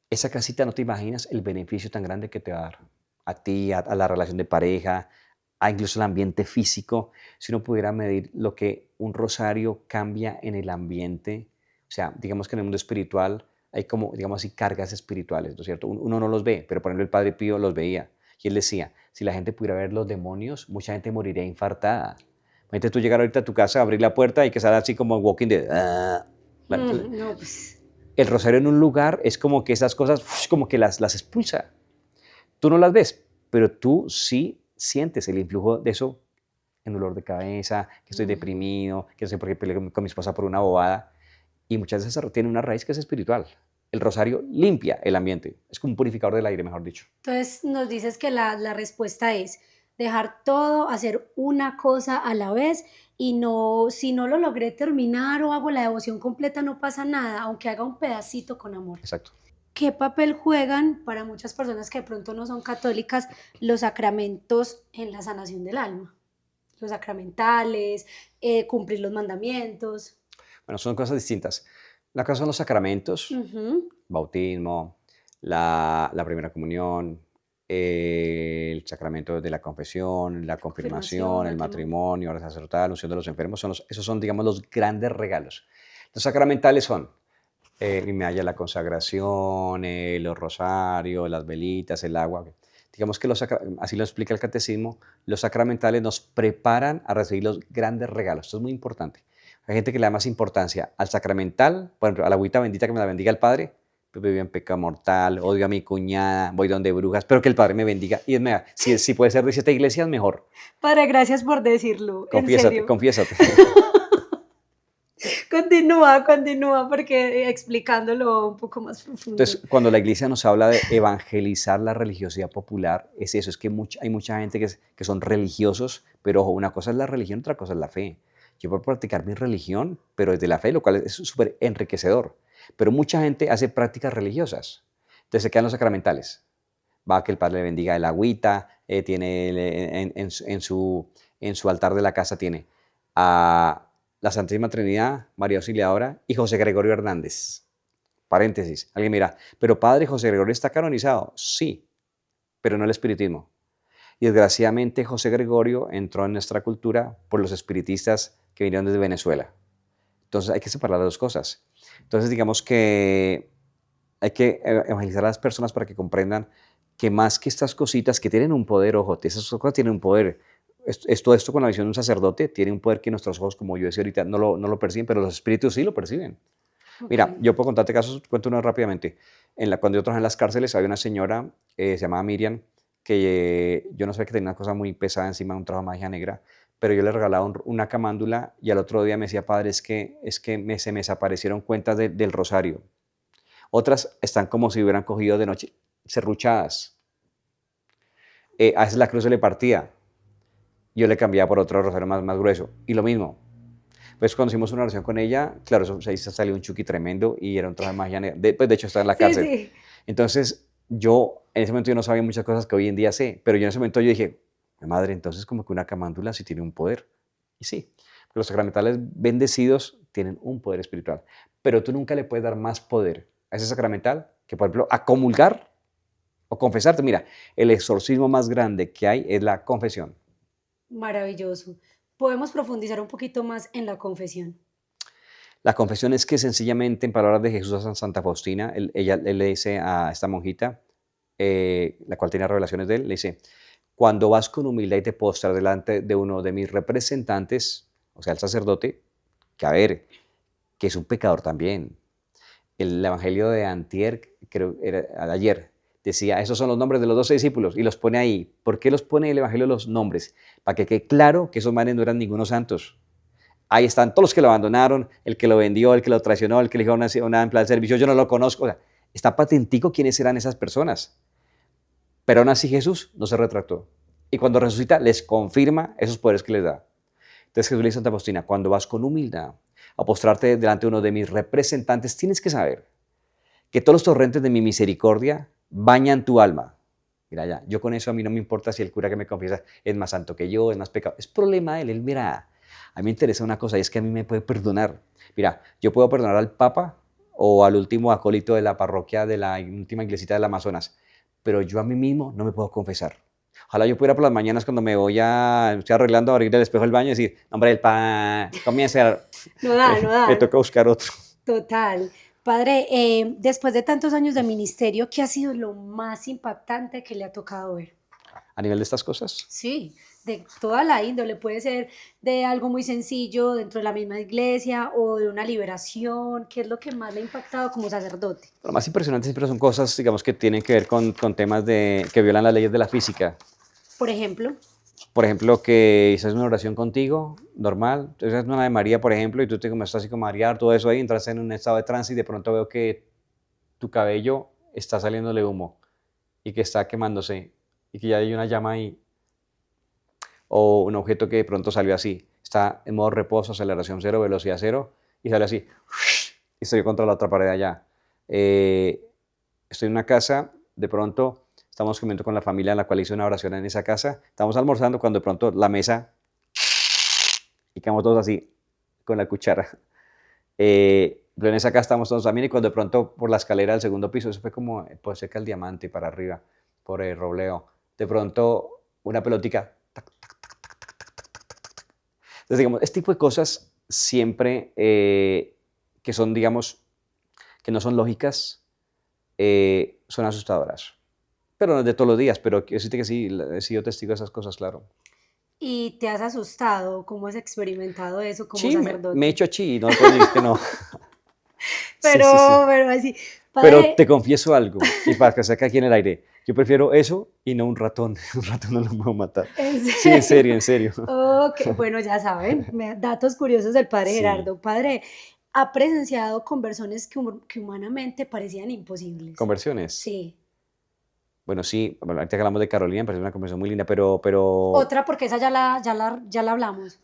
Esa casita no te imaginas el beneficio tan grande que te va a dar a ti, a la relación de pareja, a incluso el ambiente físico. Si uno pudiera medir lo que un rosario cambia en el ambiente, o sea, digamos que en el mundo espiritual hay como, digamos así, cargas espirituales, ¿no es cierto? Uno no los ve, pero por ejemplo el Padre Pío los veía. Y él decía, si la gente pudiera ver los demonios, mucha gente moriría infartada. Imagínate tú llegar ahorita a tu casa, abrir la puerta y que salga así como Walking Dead. No, pues. El rosario en un lugar es como que esas cosas, como que las expulsa. Tú no las ves, pero tú sí sientes el influjo de eso en dolor de cabeza, que estoy deprimido, que no sé por qué peleé con mi esposa por una bobada. Y muchas veces tiene una raíz que es espiritual. El rosario limpia el ambiente. Es como un purificador del aire, mejor dicho. Entonces nos dices que la respuesta es dejar todo, hacer una cosa a la vez y no, si no lo logré terminar o hago la devoción completa, no pasa nada, aunque haga un pedacito con amor. Exacto. ¿Qué papel juegan para muchas personas que de pronto no son católicas los sacramentos en la sanación del alma? Los sacramentales, cumplir los mandamientos. Bueno, son cosas distintas. La cosa son los sacramentos, bautismo, la primera comunión, el sacramento de la confesión, la confirmación, el matrimonio, la sacerdotal, la unción de los enfermos. Esos son, digamos, los grandes regalos. Los sacramentales son mi medalla, la consagración, los rosarios, las velitas, el agua. Digamos que así lo explica el catecismo, los sacramentales nos preparan a recibir los grandes regalos. Esto es muy importante. Hay gente que le da más importancia al sacramental, por ejemplo, a la agüita bendita que me la bendiga el Padre, pues vivo en pecado mortal, odio a mi cuñada, voy donde brujas, pero que el Padre me bendiga. Y si puede ser de 7 iglesias, mejor. Padre, gracias por decirlo, en Confiésate, serio. confiésate. Continúa, porque explicándolo un poco más profundo. Entonces, cuando la iglesia nos habla de evangelizar la religiosidad popular, es eso, es que hay mucha gente que son religiosos, pero ojo, una cosa es la religión, otra cosa es la fe. Yo puedo practicar mi religión, pero desde la fe, lo cual es súper enriquecedor. Pero mucha gente hace prácticas religiosas. Entonces se quedan los sacramentales. Va que el Padre le bendiga el agüita, tiene en su altar de la casa tiene a la Santísima Trinidad, María Auxiliadora y José Gregorio Hernández. Paréntesis, alguien mira, pero Padre José Gregorio está canonizado. Sí, pero no el espiritismo. Y desgraciadamente José Gregorio entró en nuestra cultura por los espiritistas que vinieron desde Venezuela. Entonces hay que separar las dos cosas. Entonces digamos que hay que evangelizar a las personas para que comprendan que más que estas cositas que tienen un poder, ojo, esas cosas tienen un poder. Esto con la visión de un sacerdote tiene un poder que nuestros ojos, como yo decía ahorita, no lo perciben, pero los espíritus sí lo perciben. Mira, yo puedo contarte casos, cuento uno rápidamente. Cuando yo trabajé en las cárceles, había una señora, se llamaba Miriam, que yo no sabía que tenía una cosa muy pesada encima, un trabajo de magia negra, pero yo le regalaba una camándula y al otro día me decía, Padre, se me desaparecieron cuentas del rosario. Otras están como si hubieran cogido de noche, serruchadas. A veces la cruz se le partía. Yo le cambiaba por otro rosario más grueso. Y lo mismo. Pues cuando hicimos una oración con ella, claro, ahí se salió un chuki tremendo y era un trabajo de magia negra. De hecho, estaba en la cárcel. Sí. Entonces, en ese momento yo no sabía muchas cosas que hoy en día sé, pero yo en ese momento yo dije, madre, entonces como que una camándula sí tiene un poder. Y sí, los sacramentales bendecidos tienen un poder espiritual, pero tú nunca le puedes dar más poder a ese sacramental que, por ejemplo, a comulgar o confesarte. Mira, el exorcismo más grande que hay es la confesión. Maravilloso. ¿Podemos profundizar un poquito más en la confesión? La confesión es que sencillamente, en palabras de Jesús a Santa Faustina, él le dice a esta monjita, la cual tenía revelaciones de él, le dice, cuando vas con humildad y te postras delante de uno de mis representantes, o sea, el sacerdote, que a ver, que es un pecador también. El evangelio de antier, creo era de ayer, decía, esos son los nombres de los 12 discípulos, y los pone ahí. ¿Por qué los pone el evangelio los nombres? Para que quede claro que esos manes no eran ningunos santos. Ahí están todos los que lo abandonaron, el que lo vendió, el que lo traicionó, el que le dijo una empleada de servicio, yo no lo conozco. O sea, está patentico quiénes eran esas personas. Pero aún así Jesús no se retractó. Y cuando resucita, les confirma esos poderes que les da. Entonces Jesús le dice a Santa Faustina, cuando vas con humildad a postrarte delante de uno de mis representantes, tienes que saber que todos los torrentes de mi misericordia bañan tu alma. Mira ya, yo con eso a mí no me importa si el cura que me confiesa es más santo que yo, es más pecado. Es problema de él, mira, a mí me interesa una cosa y es que a mí me puede perdonar. Mira, yo puedo perdonar al Papa o al último acólito de la parroquia de la última iglesita del Amazonas, pero yo a mí mismo no me puedo confesar. Ojalá yo pudiera por las mañanas cuando estoy arreglando, abrir el espejo del baño y decir, hombre, el pan, comienza. No da. Me toca buscar otro. Total. Padre, después de tantos años de ministerio, ¿qué ha sido lo más impactante que le ha tocado ver? ¿A nivel de estas cosas? Sí, de toda la índole. Puede ser de algo muy sencillo dentro de la misma iglesia o de una liberación. ¿Qué es lo que más le ha impactado como sacerdote? Lo más impresionante siempre son cosas, digamos, que tienen que ver con temas que violan las leyes de la física. Por ejemplo. Por ejemplo, que haces una oración contigo, normal, entonces haces una de María, por ejemplo, y tú te comienzas así como a marear, todo eso ahí, entras en un estado de trance y de pronto veo que tu cabello está saliéndole humo y que está quemándose y que ya hay una llama ahí. O un objeto que de pronto salió así, está en modo reposo, aceleración cero, velocidad cero, y sale así, y estoy contra la otra pared allá. Estoy en una casa, de pronto estamos comiendo con la familia en la cual hice una oración en esa casa, estamos almorzando cuando de pronto la mesa, y quedamos todos así, con la cuchara. Pero en esa casa estamos todos también, y cuando de pronto por la escalera del segundo piso, eso fue como, pues cerca del Diamante para arriba, por el Robleo, de pronto una pelotica. Entonces, digamos, este tipo de cosas siempre que son, digamos, que no son lógicas, son asustadoras. pero no es de todos los días, pero quiero decirte que sí, he sido testigo de esas cosas, claro. ¿Y te has asustado? ¿Cómo has experimentado eso como Sí, me he sacerdote? hecho chi, no puedo decir que no. Sí, sí, sí. Pero así, Pero te padre, confieso algo, y para que saque aquí en el aire, yo prefiero eso y no un ratón. Un ratón no lo puedo matar. ¿en Sí, en serio? serio, en serio. Ok, bueno, ya saben, datos curiosos del padre Sí, Gerardo. Padre, ¿ha presenciado conversiones que humanamente parecían imposibles? conversiones. Sí. Bueno, sí, bueno, ahorita que hablamos de Carolina, me parece una conversación muy linda, Otra, porque esa ya la hablamos.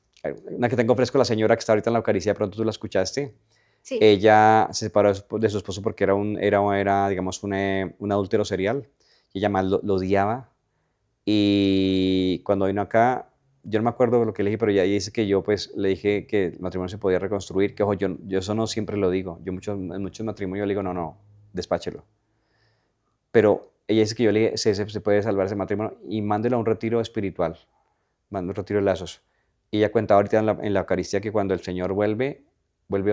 una que tengo fresco, la señora que está ahorita en la Eucaristía, de pronto tú la escuchaste. Sí. Ella se separó de su esposo porque era digamos, un adúltero serial. Y ella más lo odiaba. Y cuando vino acá, yo no me acuerdo de lo que le dije, pero ella dice que yo pues le dije que el matrimonio se podía reconstruir, que ojo, yo eso no siempre lo digo. En muchos matrimonios le digo, no, no, despáchelo. Pero ella dice que yo le dije, se puede salvar ese matrimonio y mándelo a un retiro espiritual, manda un retiro de lazos. Y ella cuenta ahorita en la Eucaristía que cuando el Señor vuelve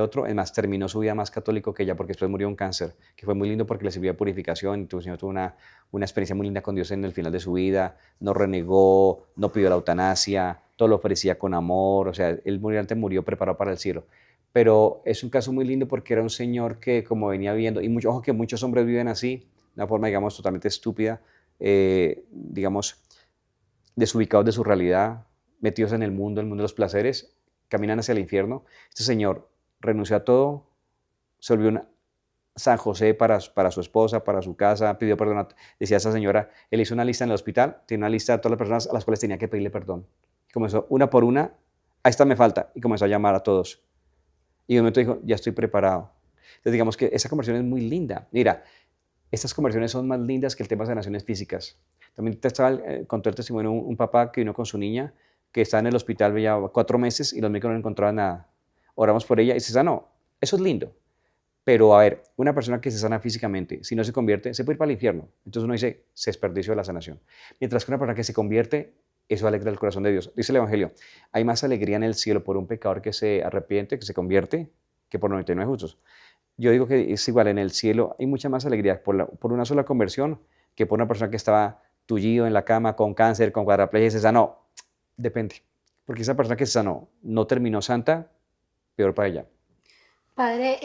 otro, además terminó su vida más católico que ella porque después murió de un cáncer, que fue muy lindo porque le sirvió de purificación, y el Señor tuvo una experiencia muy linda con Dios en el final de su vida, no renegó, no pidió la eutanasia, todo lo ofrecía con amor, o sea, él murió preparado para el cielo. Pero es un caso muy lindo porque era un señor que como venía viendo, y mucho, ojo que muchos hombres viven así, de una forma, digamos, totalmente estúpida, digamos, desubicados de su realidad, metidos en el mundo de los placeres, caminan hacia el infierno. Este señor renunció a todo, se volvió San José para su esposa, para su casa, pidió perdón. Decía esa señora, él hizo una lista en el hospital, tiene una lista de todas las personas a las cuales tenía que pedirle perdón. Comenzó una por una, a esta me falta, y comenzó a llamar a todos. Y de un momento dijo, ya estoy preparado. Entonces digamos que esa conversión es muy linda. Mira, estas conversiones son más lindas que el tema de sanaciones físicas. También contó el testimonio de un papá que vino con su niña, que estaba en el hospital ya 4 meses y los médicos no encontraban nada. Oramos por ella y se sanó. Eso es lindo. Pero a ver, una persona que se sana físicamente, si no se convierte, se puede ir para el infierno. Entonces uno dice, se desperdició la sanación. Mientras que una persona que se convierte, eso alegra el corazón de Dios. Dice el Evangelio, hay más alegría en el cielo por un pecador que se arrepiente, que se convierte, que por 99 justos. Yo digo que es igual, en el cielo hay mucha más alegría por una sola conversión que por una persona que estaba tullido en la cama con cáncer, con cuadraplegia y se sanó. Depende. Porque esa persona que se sanó no terminó santa, peor para ella. Padre,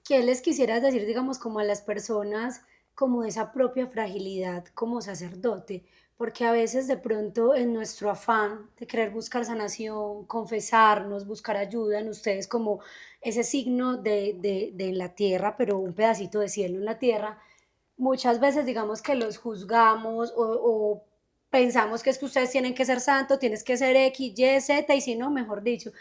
¿qué les quisieras decir, digamos, como a las personas, como de esa propia fragilidad como sacerdote? Porque a veces de pronto en nuestro afán de querer buscar sanación, confesarnos, buscar ayuda en ustedes como ese signo de en la tierra, pero un pedacito de cielo en la tierra, muchas veces digamos que los juzgamos o pensamos que es que ustedes tienen que ser santos, tienes que ser X, Y, Z, y si no, mejor dicho.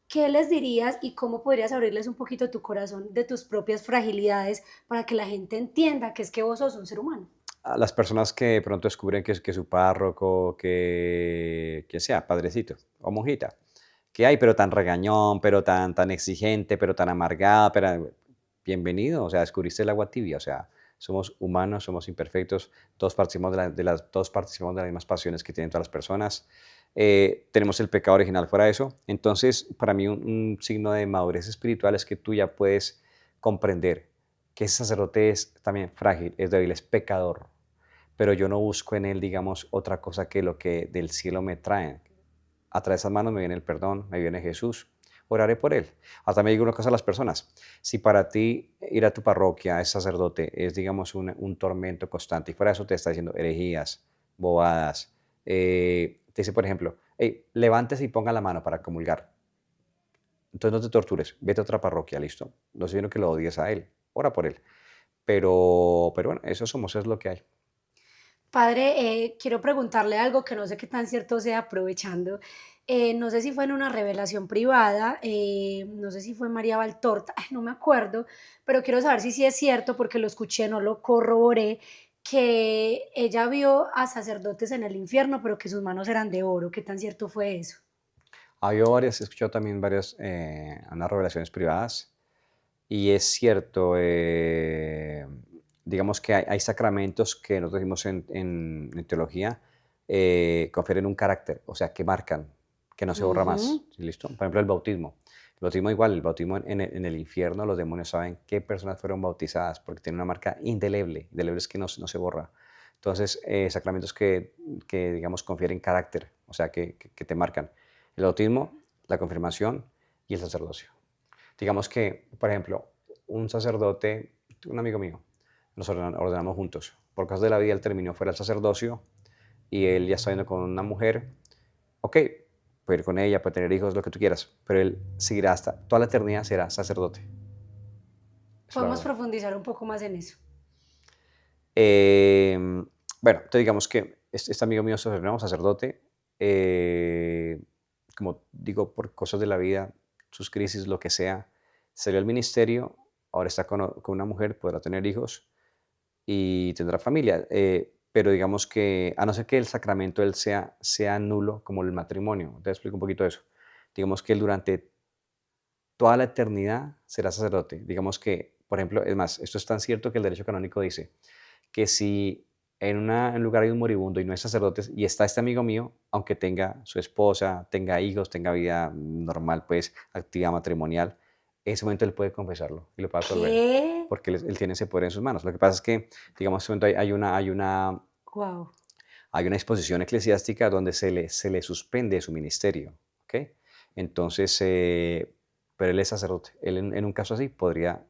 ¿Qué les dirías y cómo podrías abrirles un poquito tu corazón de tus propias fragilidades para que la gente entienda que es que vos sos un ser humano? A las personas que de pronto descubren que su párroco, que sea padrecito o monjita, que hay, pero tan regañón, pero tan exigente, pero tan amargada, pero bienvenido, o sea, descubriste el agua tibia, o sea, somos humanos, somos imperfectos, todos participamos de las mismas pasiones que tienen todas las personas, tenemos el pecado original fuera de eso, entonces para mí un signo de madurez espiritual es que tú ya puedes comprender que ese sacerdote es también frágil, es débil, es pecador, pero yo no busco en él, digamos, otra cosa que lo que del cielo me traen. A través de esas manos me viene el perdón, me viene Jesús, oraré por él. Hasta me digo una cosa a las personas, si para ti ir a tu parroquia, es sacerdote, es, digamos, un tormento constante, y fuera de eso te está diciendo herejías, bobadas, te dice, por ejemplo, hey, levántese y ponga la mano para comulgar. Entonces no te tortures, vete a otra parroquia, listo. No estoy viendo que lo odies a él, ora por él. Pero bueno, eso somos, es lo que hay. Padre, quiero preguntarle algo que no sé qué tan cierto sea aprovechando. No sé si fue en una revelación privada, no sé si fue María Valtorta, ay, no me acuerdo, pero quiero saber si sí es cierto porque lo escuché, no lo corroboré, que ella vio a sacerdotes en el infierno, pero que sus manos eran de oro. ¿Qué tan cierto fue eso? Ha habido varias, he escuchado también varias unas revelaciones privadas y es cierto, digamos que hay sacramentos que nosotros decimos en teología, confieren un carácter, o sea, que marcan, que no se borra más. Ujú. ¿Sí? ¿Listo? Por ejemplo, el bautismo. El bautismo igual, el bautismo en el infierno, los demonios saben qué personas fueron bautizadas porque tiene una marca indeleble, indeleble es que no se borra. Entonces, sacramentos que, digamos, confieren carácter, o sea, que te marcan. El bautismo, la confirmación y el sacerdocio. Digamos que, por ejemplo, un sacerdote, un amigo mío, nos ordenamos juntos. Por causa de la vida, él terminó fuera del sacerdocio y él ya está viendo con una mujer. Ok, puede ir con ella, puede tener hijos, lo que tú quieras, pero él seguirá hasta toda la eternidad, será sacerdote. Esa es la Podemos verdad. profundizar un poco más en eso. Bueno, entonces digamos que este amigo mío se ordenó sacerdote, como digo, por cosas de la vida, sus crisis, lo que sea, salió al ministerio, ahora está con una mujer, podrá tener hijos y tendrá familia, pero digamos que, a no ser que el sacramento él sea nulo, como el matrimonio, te explico un poquito eso. Digamos que él durante toda la eternidad será sacerdote. Digamos que, por ejemplo, es más, esto es tan cierto que el derecho canónico dice que si en un lugar hay un moribundo y no hay sacerdotes y está este amigo mío, aunque tenga su esposa, tenga hijos, tenga vida normal, pues actividad matrimonial, en ese momento él puede confesarlo y lo puede absolver, ¿Qué? porque él tiene ese poder en sus manos. Lo que pasa es que, digamos, en ese momento Wow. hay una disposición eclesiástica donde se le suspende su ministerio, ¿ok? Entonces, pero él es sacerdote. Él en un caso así podría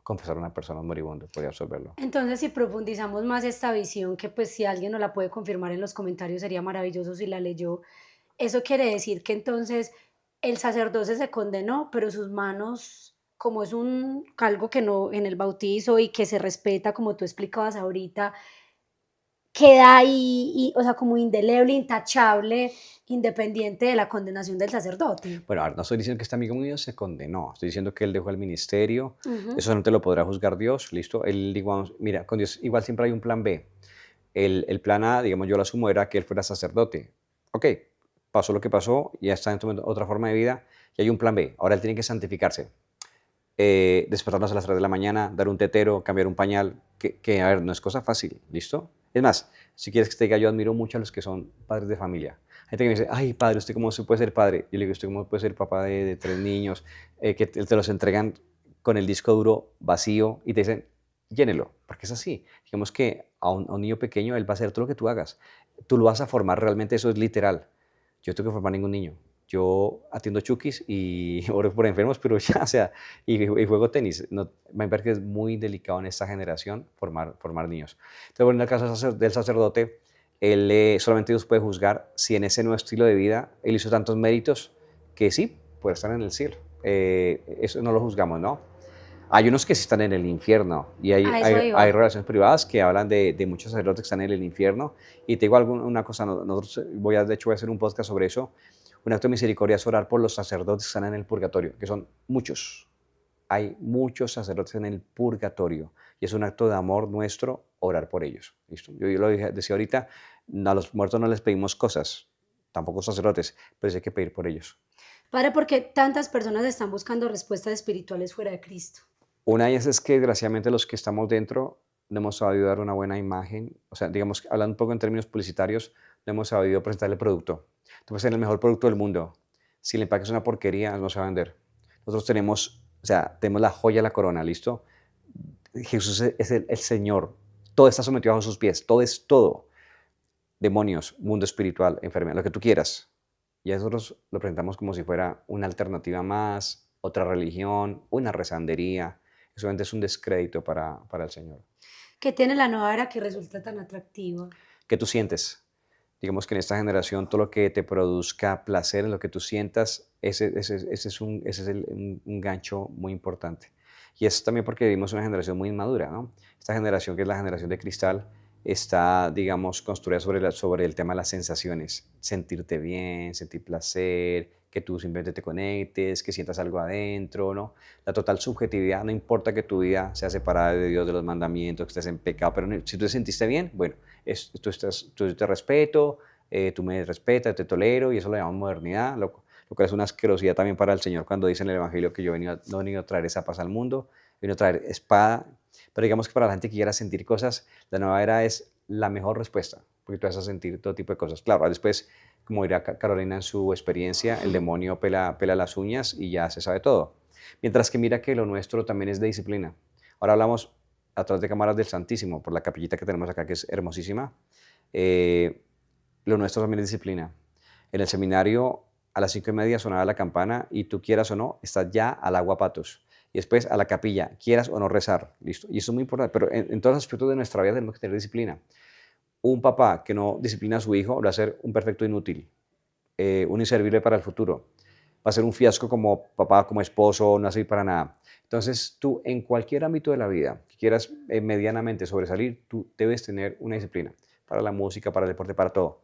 confesar a una persona moribunda, podría absolverlo. Entonces, si profundizamos más esta visión, que pues si alguien nos la puede confirmar en los comentarios, sería maravilloso si la leyó. Eso quiere decir que entonces el sacerdote se condenó, pero sus manos, como es algo que no en el bautizo y que se respeta, como tú explicabas ahorita, queda ahí, o sea, como indeleble, intachable, independiente de la condenación del sacerdote. Bueno, a ver, no estoy diciendo que este amigo mío se condenó, estoy diciendo que él dejó el ministerio, Ujú. eso no te lo podrá juzgar Dios, ¿listo? Él, digamos, mira, con Dios igual siempre hay un plan B. El plan A, digamos, yo lo asumo, era que él fuera sacerdote. Ok, pasó lo que pasó, ya está en otra forma de vida, y hay un plan B. Ahora él tiene que santificarse. Despertarnos a las 3 de la mañana, dar un tetero, cambiar un pañal, que, a ver, no es cosa fácil, ¿listo? Es más, si quieres que te diga, yo admiro mucho a los que son padres de familia. Hay gente que me dice, ay, padre, ¿usted cómo se puede ser padre? Yo le digo, ¿usted cómo puede ser papá de 3 niños? Que te los entregan con el disco duro vacío y te dicen, llénelo, porque es así. Digamos que a un niño pequeño él va a hacer todo lo que tú hagas. Tú lo vas a formar, realmente eso es literal. Yo no tengo que formar ningún niño. Yo atiendo chukis y oro por enfermos, pero ya, o sea, y juego tenis. No, me parece que es muy delicado en esta generación formar niños. Entonces, bueno, en el caso del sacerdote, él solamente Dios puede juzgar si en ese nuevo estilo de vida él hizo tantos méritos que sí, puede estar en el cielo. Eso no lo juzgamos, ¿no? Hay unos que sí están en el infierno y hay, A eso hay, hay iba. relaciones privadas que hablan de muchos sacerdotes que están en el infierno. Y te digo una cosa, nosotros de hecho voy a hacer un podcast sobre eso. Un acto de misericordia es orar por los sacerdotes que están en el purgatorio, que son muchos. Hay muchos sacerdotes en el purgatorio y es un acto de amor nuestro orar por ellos. ¿Listo? Yo lo decía ahorita, a los muertos no les pedimos cosas, tampoco sacerdotes, pero sí hay que pedir por ellos. Padre, ¿por qué tantas personas están buscando respuestas espirituales fuera de Cristo? Una de ellas es que desgraciadamente los que estamos dentro no hemos sabido dar una buena imagen, o sea, digamos, hablando un poco en términos publicitarios, no hemos sabido presentar el producto. Tú puedes tener el mejor producto del mundo, si el empaque es una porquería, no se va a vender. Nosotros tenemos, o sea, tenemos la joya de la corona, ¿listo? Jesús es el Señor, todo está sometido bajo sus pies, todo es todo. Demonios, mundo espiritual, enfermedad, lo que tú quieras. Y a nosotros lo presentamos como si fuera una alternativa más, otra religión, una rezandería. Eso es un descrédito para el Señor. ¿Qué tiene la nueva era que resulta tan atractiva? ¿Qué tú sientes? Digamos que en esta generación todo lo que te produzca placer, en lo que tú sientas, ese es un gancho muy importante. Y es también porque vivimos una generación muy inmadura, ¿no? Esta generación, que es la generación de cristal, está, digamos, construida sobre el tema de las sensaciones. Sentirte bien, sentir placer, que tú simplemente te conectes, que sientas algo adentro, ¿no? La total subjetividad, no importa que tu vida sea separada de Dios, de los mandamientos, que estés en pecado, pero si tú te sentiste bien, bueno, tú te respeto, tú me respetas, te tolero, y eso lo llamamos modernidad, lo cual es una asquerosidad también para el Señor cuando dice en el Evangelio que no he venido a traer esa paz al mundo, he venido a traer espada. Pero digamos que para la gente que quiera sentir cosas, la nueva era es la mejor respuesta, porque tú vas a sentir todo tipo de cosas. Claro, después, como dirá Carolina en su experiencia, el demonio pela las uñas y ya se sabe todo. Mientras que mira que lo nuestro también es de disciplina. Ahora hablamos, atrás de cámaras del Santísimo, por la capillita que tenemos acá, que es hermosísima. Eh, lo nuestro también es disciplina. En el seminario, a las 5:30 sonaba la campana y tú quieras o no, estás ya al agua patos. Y después a la capilla, quieras o no rezar, listo. Y eso es muy importante, pero en todos los aspectos de nuestra vida tenemos que tener disciplina. Un papá que no disciplina a su hijo va a ser un perfecto inútil, un inservible para el futuro. Va a ser un fiasco como papá, como esposo, no va a servir para nada. Entonces, tú en cualquier ámbito de la vida que quieras medianamente sobresalir, tú debes tener una disciplina para la música, para el deporte, para todo.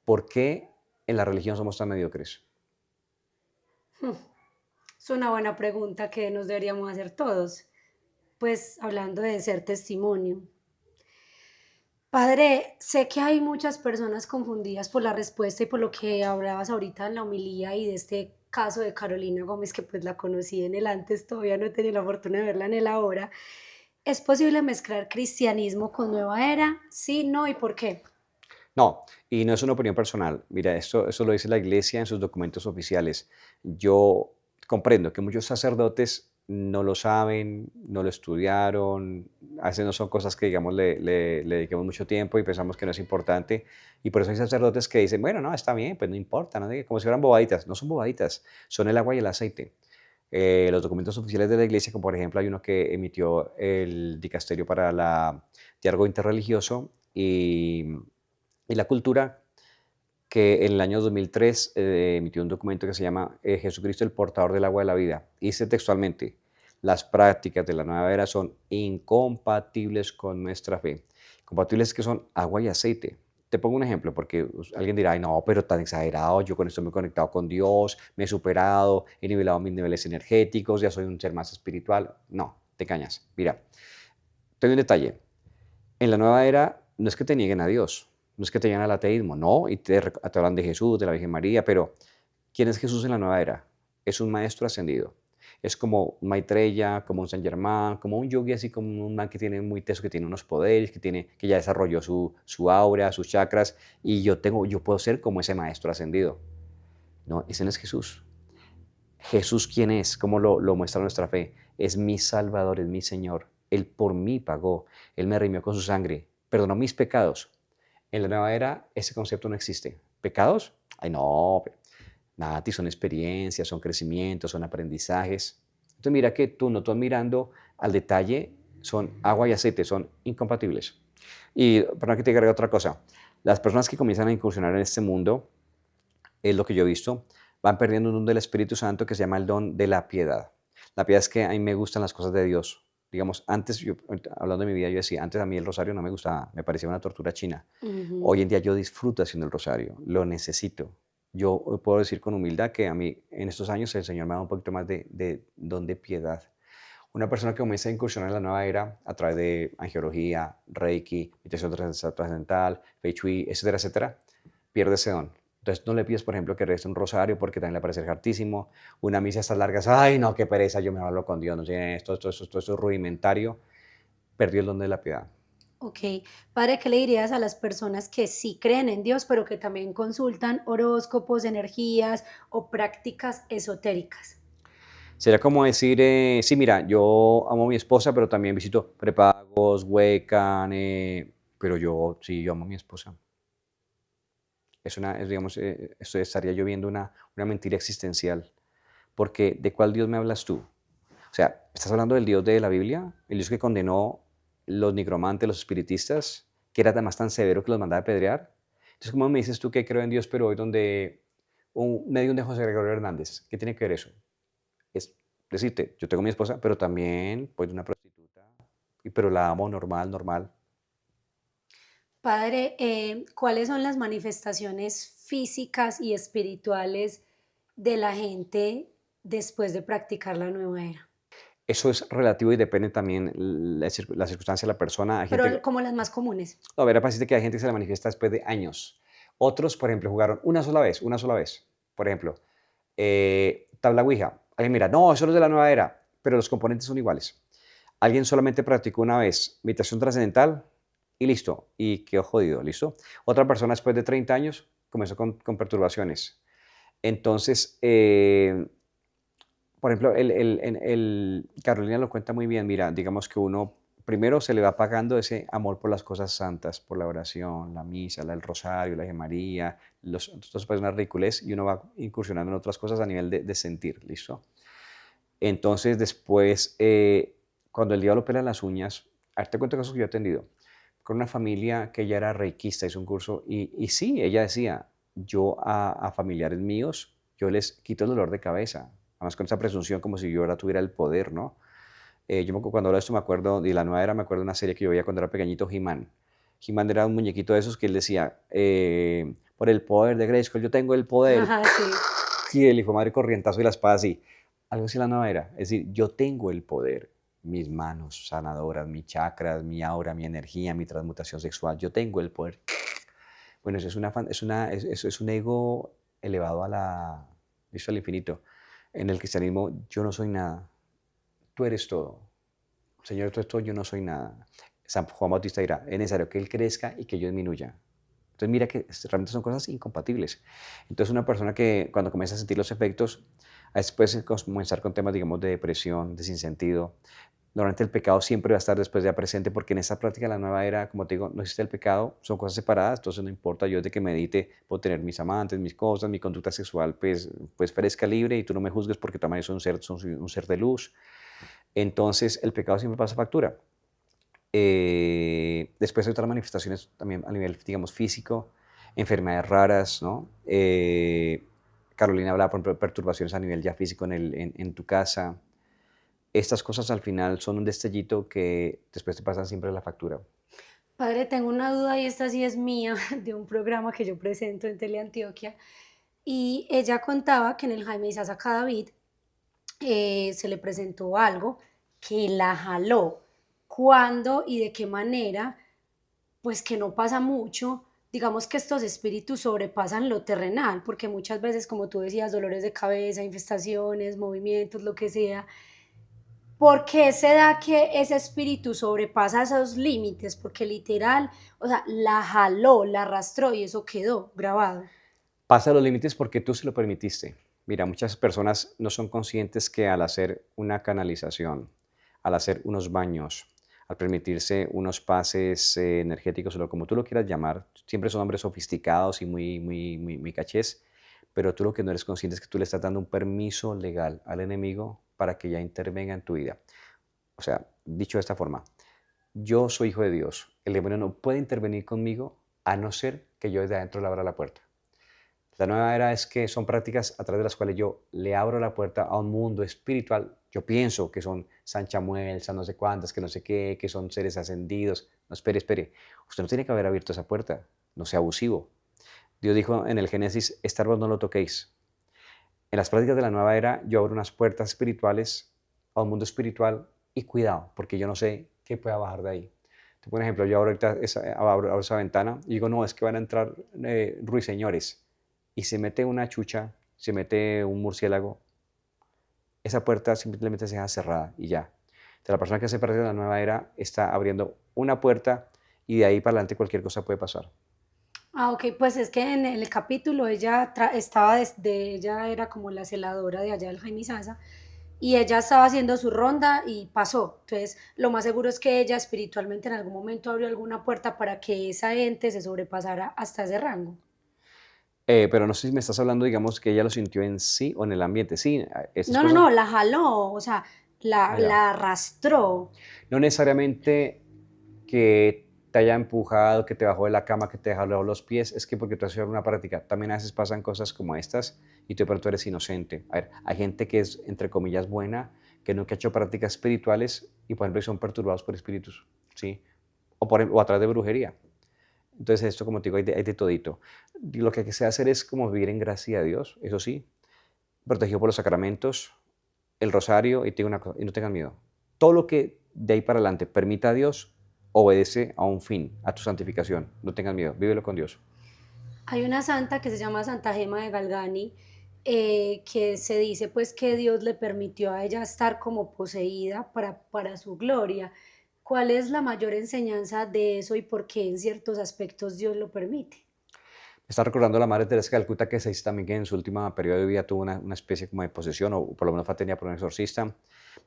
¿Por qué en la religión somos tan mediocres? Es una buena pregunta que nos deberíamos hacer todos, pues hablando de ser testimonio. Padre, sé que hay muchas personas confundidas por la respuesta y por lo que hablabas ahorita en la homilía y de este caso de Carolina Gómez, que pues la conocí en el antes, todavía no he tenido la fortuna de verla en el ahora. ¿Es posible mezclar cristianismo con nueva era? Sí, no, ¿y por qué? No, y no es una opinión personal. Mira, eso lo dice la iglesia en sus documentos oficiales. Yo comprendo que muchos sacerdotes no lo saben, no lo estudiaron, a veces no son cosas que, digamos, le dediquemos mucho tiempo y pensamos que no es importante. Y por eso hay sacerdotes que dicen, bueno, no, está bien, pues no importa, ¿no? Como si fueran bobaditas. No son bobaditas, son el agua y el aceite. Los documentos oficiales de la iglesia, como por ejemplo hay uno que emitió el Dicasterio para el Diálogo Interreligioso y la Cultura, que en el año 2003 emitió un documento que se llama Jesucristo, el portador del agua de la vida. Dice textualmente, las prácticas de la nueva era son incompatibles con nuestra fe. Compatibles que son agua y aceite. Te pongo un ejemplo, porque alguien dirá, ay, no, pero tan exagerado, yo con esto me he conectado con Dios, me he superado, he nivelado mis niveles energéticos, ya soy un ser más espiritual. No, te cañas. Mira, te doy un detalle. En la nueva era no es que te nieguen a Dios, no es que te nieguen al ateísmo, no, y te hablan de Jesús, de la Virgen María, pero ¿quién es Jesús en la nueva era? Es un maestro ascendido. Es como un Maitreya, como un Saint Germain, como un yogi, así como un man que tiene muy teso, que tiene unos poderes, que ya desarrolló su aura, sus chakras, y yo puedo ser como ese maestro ascendido. No, ese no es Jesús. Jesús, ¿quién es? ¿Cómo lo muestra nuestra fe? Es mi Salvador, es mi Señor. Él por mí pagó, Él me redimió con su sangre, perdonó mis pecados. En la nueva era ese concepto no existe. ¿Pecados? Ay, no, nada, son experiencias, son crecimientos, son aprendizajes. Entonces mira que tú no estás mirando al detalle, son agua y aceite, son incompatibles. Y para que te agregue otra cosa, las personas que comienzan a incursionar en este mundo, es lo que yo he visto, van perdiendo un don del Espíritu Santo que se llama el don de la piedad. La piedad es que a mí me gustan las cosas de Dios. Digamos, antes, hablando de mi vida, yo decía, antes a mí el rosario no me gustaba, me parecía una tortura china. Ujú. Hoy en día yo disfruto haciendo el rosario, lo necesito. Yo puedo decir con humildad que a mí en estos años el Señor me ha dado un poquito más de don de piedad. Una persona que comienza a incursionar en la nueva era a través de angiología, reiki, meditación trascendental, feng shui, etcétera, etcétera, pierde ese don. Entonces no le pides, por ejemplo, que rece un rosario porque también le parece hartísimo. Una misa estas largas, ay no, qué pereza, yo me hablo con Dios, no sé, esto es rudimentario. Perdió el don de la piedad. Ok, padre, ¿qué le dirías a las personas que sí creen en Dios, pero que también consultan horóscopos, energías o prácticas esotéricas? Sería como decir, sí, mira, yo amo a mi esposa, pero también visito prepagos, Wiccan, pero yo, sí, yo amo a mi esposa. Digamos, esto estaría yo viendo una mentira existencial. Porque, ¿de cuál Dios me hablas tú? O sea, ¿estás hablando del Dios de la Biblia? El Dios que condenó los nigromantes, los espiritistas, que era además tan severo que los mandaba a apedrear. Entonces, ¿cómo me dices tú que creo en Dios, pero hoy donde un medium de José Gregorio Hernández? ¿Qué tiene que ver eso? Es decirte, yo tengo mi esposa, pero también pues una prostituta, pero la amo normal, normal. Padre, ¿cuáles son las manifestaciones físicas y espirituales de la gente después de practicar la nueva era? Eso es relativo y depende también la circunstancia de la persona. Hay gente, Pero como las más comunes. a ver, parece que hay gente que se la manifiesta después de años. Otros, por ejemplo, jugaron una sola vez. Por ejemplo, tabla Ouija. Alguien mira, no, eso no es de la nueva era, pero los componentes son iguales. Alguien solamente practicó una vez meditación trascendental y listo, y quedó jodido, ¿listo? Otra persona después de 30 años comenzó con perturbaciones. Entonces, por ejemplo, Carolina lo cuenta muy bien. Mira, digamos que uno primero se le va apagando ese amor por las cosas santas, por la oración, la misa, el rosario, la Ave María, entonces parece una ridiculez y uno va incursionando en otras cosas a nivel de sentir, ¿listo? Entonces después, cuando el diablo pela las uñas, a ver, te cuento casos que yo he atendido, con una familia que ella era reikista, hizo un curso, y sí, ella decía, yo a familiares míos, yo les quito el dolor de cabeza, además con esa presunción como si yo ahora tuviera el poder, ¿no? Cuando hablo de esto me acuerdo, de la nueva era, me acuerdo de una serie que yo veía cuando era pequeñito, He-Man. He-Man era un muñequito de esos que él decía, por el poder de Grayskull, yo tengo el poder. Ajá, sí. Y el hijo de madre corrientazo y la espada así. Algo así la nueva era. Es decir, yo tengo el poder. Mis manos sanadoras, mis chakras, mi aura, mi energía, mi transmutación sexual. Yo tengo el poder. Bueno, eso es un ego elevado visto al infinito. En el cristianismo, yo no soy nada. Tú eres todo. Señor, tú eres todo, yo no soy nada. San Juan Bautista dirá, es necesario que Él crezca y que yo disminuya. Entonces mira que realmente son cosas incompatibles. Entonces una persona que cuando comienza a sentir los efectos, después de comenzar con temas, digamos, de depresión, de sinsentido, normalmente el pecado siempre va a estar después ya presente porque en esta práctica de la nueva era, como te digo, no existe el pecado, son cosas separadas, entonces no importa, yo desde que medite puedo tener mis amantes, mis cosas, mi conducta sexual pues fresca, libre y tú no me juzgues porque también soy un ser de luz. Entonces el pecado siempre pasa factura. Después hay otras manifestaciones también a nivel, digamos, físico, enfermedades raras, ¿no? Carolina hablaba, por ejemplo, de perturbaciones a nivel ya físico en tu casa. Estas cosas al final son un destellito que después te pasan siempre la factura. Padre, tengo una duda y esta sí es mía, de un programa que yo presento en Teleantioquia. Y ella contaba que en el Jaime Isaza David se le presentó algo que la jaló. ¿Cuándo y de qué manera? Pues que no pasa mucho. Digamos que estos espíritus sobrepasan lo terrenal, porque muchas veces, como tú decías, dolores de cabeza, infestaciones, movimientos, lo que sea. ¿Por qué se da que ese espíritu sobrepasa esos límites? Porque literal, o sea, la jaló, la arrastró y eso quedó grabado. Pasa los límites porque tú se lo permitiste. Mira, muchas personas no son conscientes que al hacer una canalización, al hacer unos baños, al permitirse unos pases energéticos o como tú lo quieras llamar, siempre son hombres sofisticados y muy cachés, pero tú lo que no eres consciente es que tú le estás dando un permiso legal al enemigo para que ya intervenga en tu vida. O sea, dicho de esta forma, yo soy hijo de Dios, el demonio no puede intervenir conmigo a no ser que yo desde adentro le abra la puerta. La nueva era es que son prácticas a través de las cuales yo le abro la puerta a un mundo espiritual. Yo pienso que son San Chamuel, San no sé cuántas, que no sé qué, que son seres ascendidos. No, espere. Usted no tiene que haber abierto esa puerta. No sea abusivo. Dios dijo en el Génesis, este árbol no lo toquéis. En las prácticas de la nueva era, yo abro unas puertas espirituales a un mundo espiritual y cuidado, porque yo no sé qué pueda bajar de ahí. Por ejemplo, yo ahorita abro esa ventana y digo, no, es que van a entrar ruiseñores. Y se mete una chucha, se mete un murciélago, esa puerta simplemente se deja cerrada y ya. Entonces, la persona que hace parte de la nueva era está abriendo una puerta y de ahí para adelante cualquier cosa puede pasar. Ah, ok, pues es que en el capítulo ella ella era como la celadora de allá del Jaime Sasa y ella estaba haciendo su ronda y pasó. Entonces, lo más seguro es que ella espiritualmente en algún momento abrió alguna puerta para que esa ente se sobrepasara hasta ese rango. Pero no sé si me estás hablando, digamos, que ella lo sintió en sí o en el ambiente. Sí, esas cosas. No, la jaló, o sea, Ah, ya. la arrastró. No necesariamente que te haya empujado, que te bajó de la cama, que te jaló los pies, es que porque tú has hecho una práctica. También a veces pasan cosas como estas y tú de pronto eres inocente. A ver, hay gente que es, entre comillas, buena, que nunca ha hecho prácticas espirituales y, por ejemplo, son perturbados por espíritus, ¿sí? O a través de brujería. Entonces, esto, como te digo, hay de todito. Y lo que hay que hacer es como vivir en gracia a Dios, eso sí, protegido por los sacramentos, el rosario, y y no tengan miedo. Todo lo que de ahí para adelante permita a Dios, obedece a un fin, a tu santificación. No tengas miedo, vívelo con Dios. Hay una santa que se llama Santa Gema de Galgani, que se dice pues que Dios le permitió a ella estar como poseída para su gloria. ¿Cuál es la mayor enseñanza de eso y por qué en ciertos aspectos Dios lo permite? Me está recordando la Madre Teresa de Calcuta que se dice también que en su último periodo de vida tuvo una especie como de posesión, o por lo menos fue atendida por un exorcista.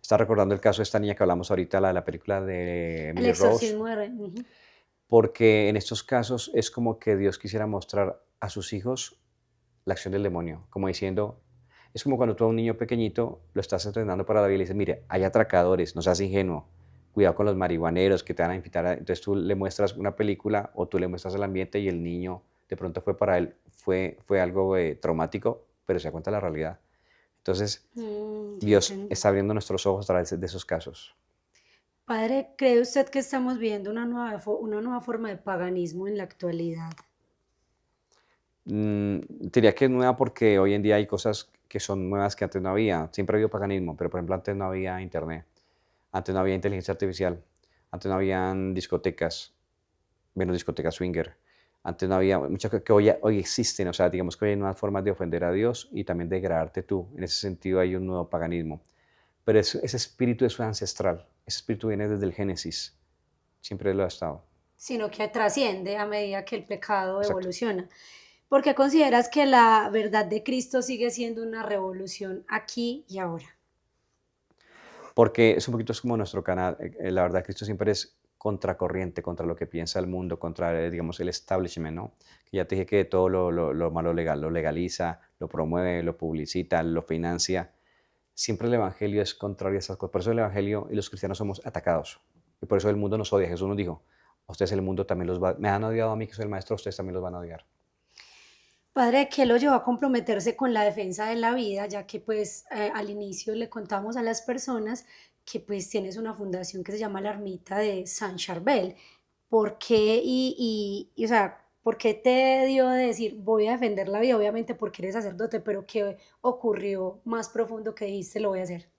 Está recordando el caso de esta niña que hablamos ahorita, la de la película de El Emily Rose, exorcismo de... Ujú. porque en estos casos es como que Dios quisiera mostrar a sus hijos la acción del demonio, como diciendo, es como cuando tú a un niño pequeñito lo estás entrenando para la vida y le dices, mire, hay atracadores, no seas ingenuo, cuidado con los marihuaneros que te van a invitar entonces tú le muestras una película o tú le muestras el ambiente y el niño de pronto fue para él, fue algo traumático, pero se da cuenta de la realidad. Entonces, Ya Dios entendí. está abriendo nuestros ojos a través de esos casos. Padre, ¿cree usted que estamos viendo una nueva forma de paganismo en la actualidad? Diría que es nueva porque hoy en día hay cosas que son nuevas que antes no había. Siempre ha habido paganismo, pero por ejemplo antes no había internet, antes no había inteligencia artificial, antes no habían discotecas, menos discotecas swinger, antes no había muchas cosas que hoy existen, o sea, digamos que hoy hay nuevas formas de ofender a Dios y también de degradarte tú. En ese sentido hay un nuevo paganismo. Pero ese espíritu es ancestral, ese espíritu viene desde el Génesis, siempre lo ha estado. Sino que trasciende a medida que el pecado Exacto. evoluciona. ¿Por qué consideras que la verdad de Cristo sigue siendo una revolución aquí y ahora? Porque es un poquito es como nuestro canal. La verdad, Cristo siempre es contracorriente contra lo que piensa el mundo, contra, digamos, el establishment, ¿no? Que ya te dije que todo lo malo legal lo legaliza, lo promueve, lo publicita, lo financia. Siempre el Evangelio es contrario a esas cosas. Por eso el Evangelio y los cristianos somos atacados. Y por eso el mundo nos odia. Jesús nos dijo, a ustedes el mundo también los va, me han odiado a mí que soy el maestro, a ustedes también los van a odiar. Padre, ¿qué lo llevó a comprometerse con la defensa de la vida? Ya que pues al inicio le contamos a las personas que pues tienes una fundación que se llama la Ermita de San Charbel. ¿Por qué o sea, por qué te dio de decir voy a defender la vida? Obviamente porque eres sacerdote, pero ¿qué ocurrió más profundo que dijiste lo voy a hacer?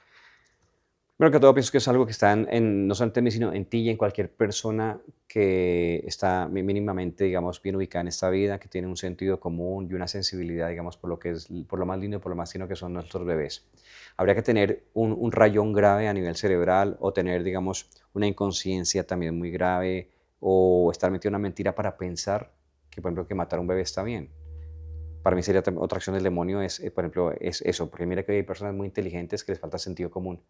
Primero que todo, pienso que es algo que está no solamente en mí, sino en ti y en cualquier persona que está mínimamente, digamos, bien ubicada en esta vida, que tiene un sentido común y una sensibilidad, digamos, por lo que es, por lo más lindo y por lo más tierno que son nuestros bebés. Habría que tener un rayón grave a nivel cerebral o tener, digamos, una inconsciencia también muy grave o estar metido en una mentira para pensar que, por ejemplo, que matar a un bebé está bien. Para mí sería otra acción del demonio, es, por ejemplo, es eso, porque mira que hay personas muy inteligentes que les falta sentido común.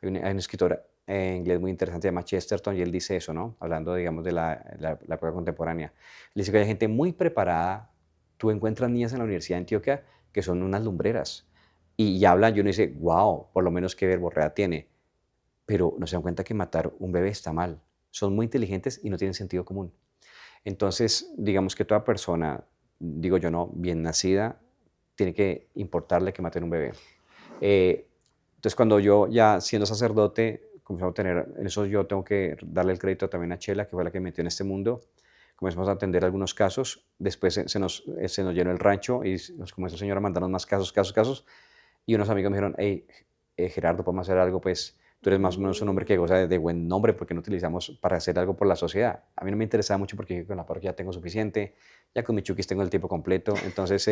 Hay un escritor en inglés muy interesante, se llama Chesterton, y él dice eso, ¿no? Hablando, digamos, de la época contemporánea. Él dice que hay gente muy preparada. Tú encuentras niñas en la Universidad de Antioquia que son unas lumbreras y hablan, y uno dice, wow, por lo menos qué verborrea tiene. Pero no se dan cuenta que matar un bebé está mal. Son muy inteligentes y no tienen sentido común. Entonces, digamos que toda persona, digo yo no, bien nacida, tiene que importarle que maten un bebé. Eh, entonces, cuando yo ya siendo sacerdote, comenzamos a tener, en eso yo tengo que darle el crédito también a Chela, que fue la que me metió en este mundo. Comenzamos a atender algunos casos, después se nos llenó el rancho y nos comenzó el Señor a mandarnos más casos, y unos amigos me dijeron, hey, Gerardo, podemos hacer algo, pues tú eres más o menos un hombre que goza de buen nombre, porque no utilizamos para hacer algo por la sociedad. A mí no me interesaba mucho porque con la parroquia ya tengo suficiente, ya con mi chukis tengo el tiempo completo, entonces,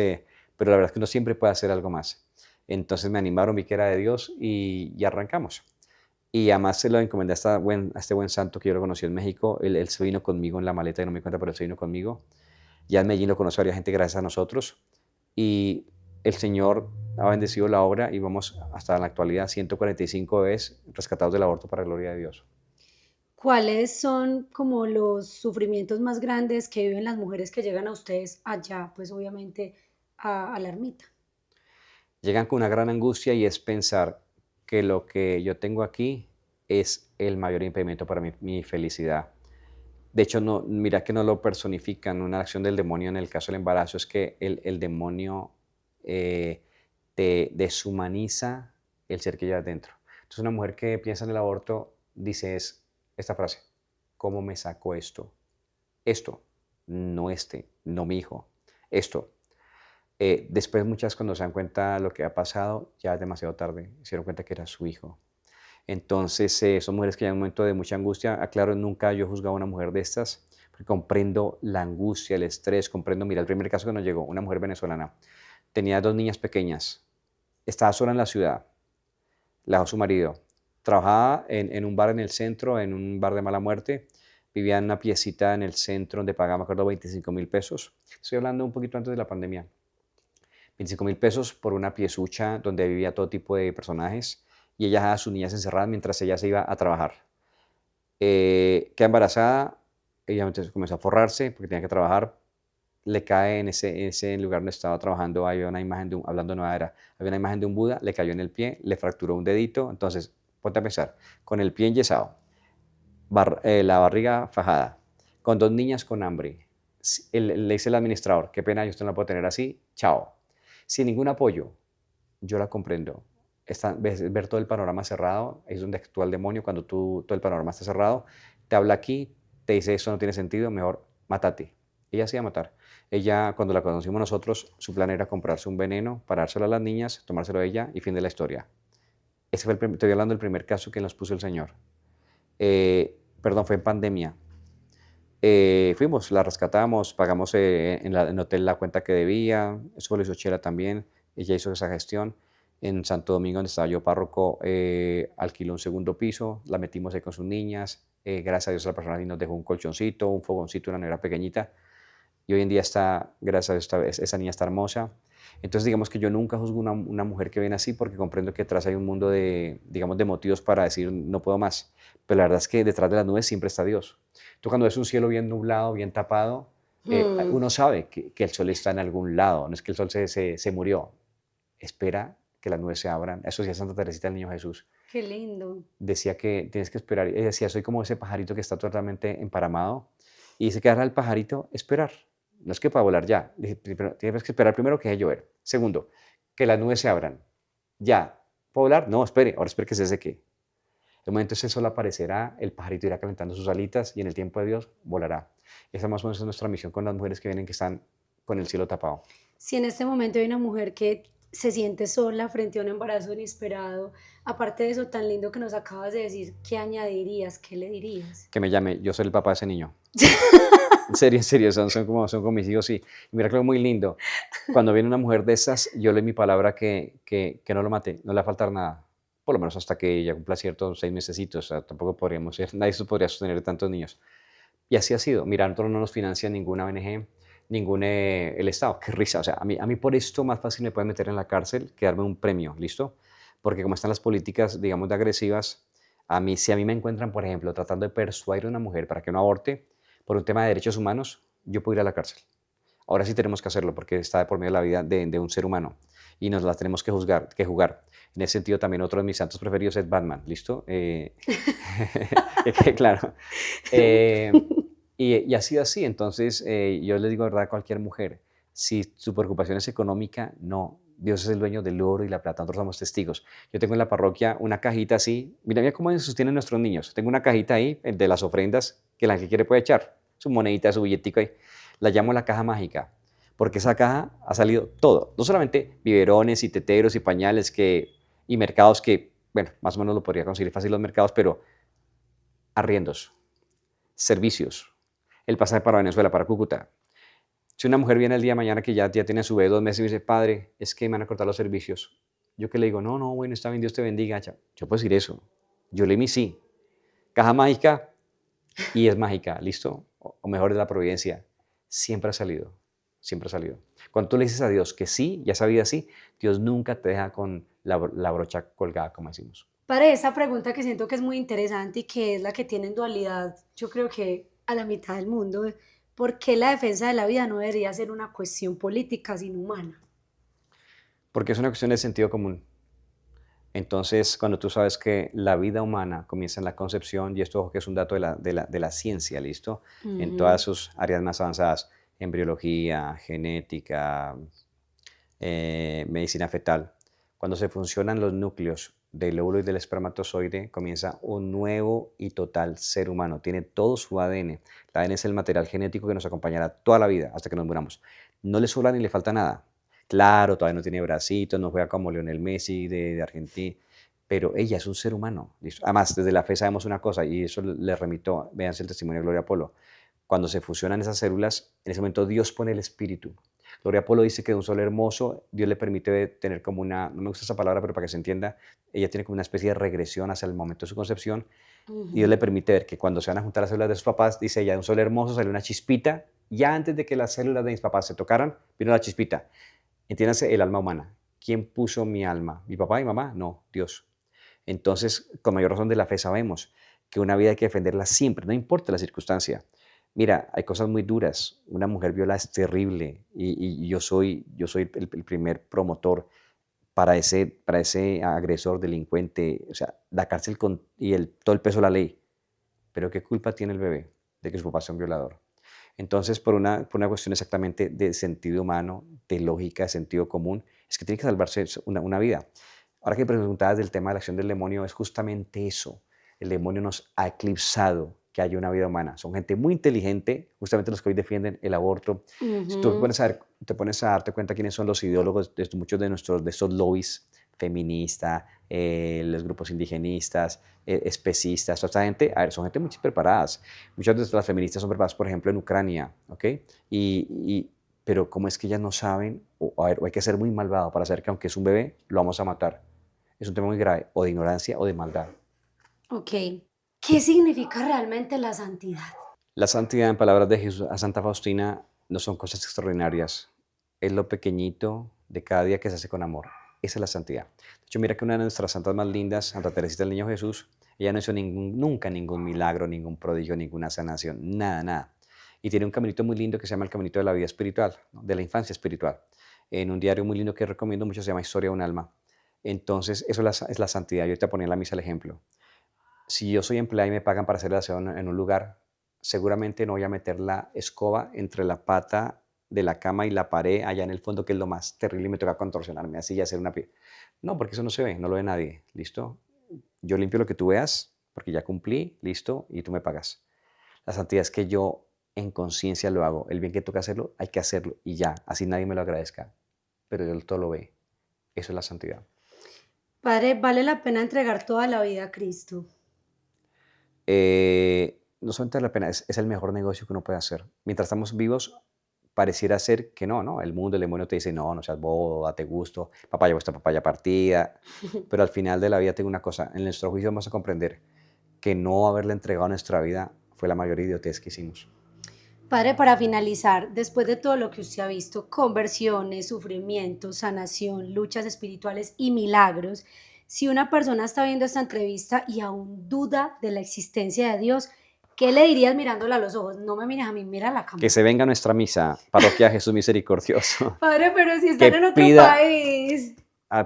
pero la verdad es que uno siempre puede hacer algo más. Entonces me animaron, vi que era de Dios y arrancamos. Y además se lo encomendé a este buen santo que yo lo conocí en México. Él se vino conmigo en la maleta, y no me di cuenta, pero él se vino conmigo. Ya en Medellín lo conoció varias gente gracias a nosotros. Y el Señor ha bendecido la obra y vamos hasta la actualidad 145 bebés rescatados del aborto para la gloria de Dios. ¿Cuáles son como los sufrimientos más grandes que viven las mujeres que llegan a ustedes allá, pues obviamente a la ermita? Llegan con una gran angustia y es pensar que lo que yo tengo aquí es el mayor impedimento para mi felicidad. De hecho, no, mira que no lo personifican, una acción del demonio en el caso del embarazo es que el demonio te deshumaniza el ser que llevas dentro. Entonces, una mujer que piensa en el aborto dice esta frase, ¿cómo me saco esto? Esto, no no mi hijo, esto. Después muchas cuando se dan cuenta de lo que ha pasado, ya es demasiado tarde, se dieron cuenta que era su hijo. Entonces, son mujeres que ya en un momento de mucha angustia, aclaro, nunca yo he juzgado a una mujer de estas, porque comprendo la angustia, el estrés, comprendo, mira, el primer caso que nos llegó, una mujer venezolana, tenía dos niñas pequeñas, estaba sola en la ciudad, la dejó su marido, trabajaba en un bar en el centro, en un bar de mala muerte, vivía en una piecita en el centro donde pagaba, me acuerdo, 25.000 pesos, estoy hablando un poquito antes de la pandemia, 25.000 pesos por una piezucha donde vivía todo tipo de personajes y ella dejaba a sus niñas encerradas mientras ella se iba a trabajar. Queda embarazada, ella entonces comenzó a forrarse porque tenía que trabajar, le cae en ese lugar donde estaba trabajando, había una imagen hablando de Nueva Era, había una imagen de un Buda, le cayó en el pie, le fracturó un dedito, entonces, ponte a pensar, con el pie enyesado, la barriga fajada, con 2 niñas con hambre, le dice el administrador, qué pena, yo usted no la puedo tener así, chao, sin ningún apoyo, yo la comprendo. Ver todo el panorama cerrado, es donde actúa el demonio cuando todo el panorama está cerrado, te habla aquí, te dice esto no tiene sentido, mejor mátate. Ella se iba a matar. Ella, cuando la conocimos nosotros, su plan era comprarse un veneno, parárselo a las niñas, tomárselo a ella y fin de la historia. Ese fue estoy hablando del primer caso que nos puso el Señor. Perdón, fue en pandemia. Fuimos, la rescatamos, pagamos en el hotel la cuenta que debía, eso lo hizo Chela también, ella hizo esa gestión. En Santo Domingo, donde estaba yo párroco, alquiló un segundo piso, la metimos ahí con sus niñas, gracias a Dios la persona ahí nos dejó un colchoncito, un fogoncito, una nevera pequeñita, y hoy en día está, gracias a Dios, esa niña está hermosa. Entonces digamos que yo nunca juzgo una mujer que viene así porque comprendo que atrás hay un mundo de, digamos, de motivos para decir no puedo más, pero la verdad es que detrás de las nubes siempre está Dios. Tú cuando ves un cielo bien nublado, bien tapado, uno sabe que el sol está en algún lado, no es que el sol se murió, espera que las nubes se abran. Eso decía Santa Teresita del Niño Jesús. Qué lindo. Decía que tienes que esperar. Ella decía, soy como ese pajarito que está totalmente emparamado. Y dice que ahora el pajarito, esperar. No es que para volar ya. Tienes que esperar primero que deje llover. Segundo, que las nubes se abran. Ya. ¿Puedo volar? No, espere. Ahora espere que se seque. En el momento ese sol aparecerá, el pajarito irá calentando sus alitas y en el tiempo de Dios volará. Esa más o menos es nuestra misión con las mujeres que vienen que están con el cielo tapado. Si en este momento hay una mujer que se siente sola frente a un embarazo inesperado, aparte de eso tan lindo que nos acabas de decir, ¿qué añadirías? ¿Qué le dirías? Que me llame, yo soy el papá de ese niño. En serio, son como mis hijos, sí. Y mira que es muy lindo. Cuando viene una mujer de esas, yo le doy mi palabra que no lo mate, no le va a faltar nada. Por lo menos hasta que ella cumpla ciertos 6 mesecitos. O sea, tampoco podríamos ser, nadie podría sostener tantos niños. Y así ha sido. Mira, nosotros no nos financia ninguna ONG, el Estado. Qué risa. O sea, a mí por esto más fácil me pueden meter en la cárcel que darme un premio, ¿listo? Porque como están las políticas, digamos, de agresivas, si a mí me encuentran, por ejemplo, tratando de persuadir a una mujer para que no aborte por un tema de derechos humanos, yo puedo ir a la cárcel. Ahora sí tenemos que hacerlo porque está de por medio de la vida de un ser humano y nos las tenemos que jugar. En ese sentido, también otro de mis santos preferidos es Batman, ¿listo? Claro. Y ha sido así. Entonces, yo les digo, verdad, a cualquier mujer, si su preocupación es económica, no. Dios es el dueño del oro y la plata, nosotros somos testigos. Yo tengo en la parroquia una cajita así, mira cómo se sostienen nuestros niños. Tengo una cajita ahí de las ofrendas que la que quiere puede echar, su monedita, su billetico ahí. La llamo la caja mágica, porque esa caja ha salido todo. No solamente biberones y teteros y pañales y mercados que, bueno, más o menos lo podría conseguir fácil los mercados, pero arriendos, servicios, el pasaje para Venezuela, para Cúcuta. Si una mujer viene el día de mañana que ya tiene su bebé 2 meses y me dice, padre, es que me van a cortar los servicios. Yo que le digo, no, bueno, está bien, Dios te bendiga. Yo puedo decir eso. Yo le mi sí. Caja mágica y es mágica, ¿listo? O mejor es la providencia. Siempre ha salido, siempre ha salido. Cuando tú le dices a Dios que sí, ya sabía sí, Dios nunca te deja con la brocha colgada, como decimos. Para esa pregunta que siento que es muy interesante y que es la que tiene en dualidad, yo creo que a la mitad del mundo, ¿por qué la defensa de la vida no debería ser una cuestión política, sino humana? Porque es una cuestión de sentido común. Entonces, cuando tú sabes que la vida humana comienza en la concepción, y esto que es un dato de la ciencia, ¿listo? En todas sus áreas más avanzadas, embriología, genética, medicina fetal, cuando se funcionan los núcleos del óvulo y del espermatozoide, comienza un nuevo y total ser humano. Tiene todo su ADN. El ADN es el material genético que nos acompañará toda la vida hasta que nos muramos. No le sobra ni le falta nada. Claro, todavía no tiene bracitos, no juega como Lionel Messi de Argentina, pero ella es un ser humano. ¿Listo? Además, desde la fe sabemos una cosa, y eso le remito, véanse el testimonio de Gloria Polo. Cuando se fusionan esas células, en ese momento Dios pone el espíritu. Gloria Polo dice que de un sol hermoso, Dios le permite tener como una, no me gusta esa palabra, pero para que se entienda, ella tiene como una especie de regresión hacia el momento de su concepción, y Dios le permite ver que cuando se van a juntar las células de sus papás, dice ella, de un sol hermoso salió una chispita, ya antes de que las células de mis papás se tocaran, vino la chispita. Entiéndase el alma humana. ¿Quién puso mi alma? ¿Mi papá y mamá? No, Dios. Entonces, con mayor razón de la fe sabemos que una vida hay que defenderla siempre, no importa la circunstancia. Mira, hay cosas muy duras. Una mujer violada es terrible y yo soy el primer promotor para ese agresor, delincuente, o sea, la cárcel y todo el peso de la ley. Pero ¿qué culpa tiene el bebé de que su papá sea un violador? Entonces, por una cuestión exactamente de sentido humano, de lógica, de sentido común, es que tiene que salvarse una vida. Ahora que preguntabas del tema de la acción del demonio, es justamente eso. El demonio nos ha eclipsado que haya una vida humana. Son gente muy inteligente, justamente los que hoy defienden el aborto. Si tú Ujú. te pones a darte cuenta quiénes son los ideólogos de muchos de estos lobbies feministas, los grupos indigenistas, especistas, toda esta gente, a ver, son gente muy preparadas. Muchas de las feministas son preparadas, por ejemplo, en Ucrania, ¿ok? Pero ¿cómo es que ellas no saben? A ver, o hay que ser muy malvado para saber que aunque es un bebé, lo vamos a matar. Es un tema muy grave, o de ignorancia o de maldad. Ok. ¿Qué significa realmente la santidad? La santidad, en palabras de Jesús a Santa Faustina, no son cosas extraordinarias. Es lo pequeñito de cada día que se hace con amor. Esa es la santidad. De hecho, mira que una de nuestras santas más lindas, Santa Teresita del Niño Jesús, ella no hizo nunca ningún milagro, ningún prodigio, ninguna sanación, nada, nada. Y tiene un caminito muy lindo que se llama el caminito de la vida espiritual, ¿no? De la infancia espiritual. En un diario muy lindo que recomiendo mucho se llama Historia de un alma. Entonces, eso es la santidad. Yo te ponía en la misa el ejemplo. Si yo soy empleado y me pagan para hacer el aseo en un lugar, seguramente no voy a meter la escoba entre la pata de la cama y la pared allá en el fondo, que es lo más terrible, y me toca contorsionarme así y hacer una pie. No, porque eso no se ve, no lo ve nadie. ¿Listo? Yo limpio lo que tú veas, porque ya cumplí, listo, y tú me pagas. La santidad es que yo en conciencia lo hago. El bien que toca hacerlo, hay que hacerlo y ya, así nadie me lo agradezca. Pero Dios todo lo ve. Eso es la santidad. Padre, ¿vale la pena entregar toda la vida a Cristo? No solamente la pena, es el mejor negocio que uno puede hacer. Mientras estamos vivos, pareciera ser que no, ¿no? El mundo, el demonio te dice, no, no seas bobo, date gusto, papaya vuestra papaya partida. Pero al final de la vida tengo una cosa, en nuestro juicio vamos a comprender que no haberle entregado nuestra vida fue la mayor idiotez que hicimos. Padre, para finalizar, después de todo lo que usted ha visto, conversiones, sufrimiento, sanación, luchas espirituales y milagros, si una persona está viendo esta entrevista y aún duda de la existencia de Dios, ¿qué le dirías mirándola a los ojos? No me mires a mí, mira a la Que cámara. se venga a nuestra misa, parroquia Jesús Misericordioso, Padre, pero si que están en otro pida, país.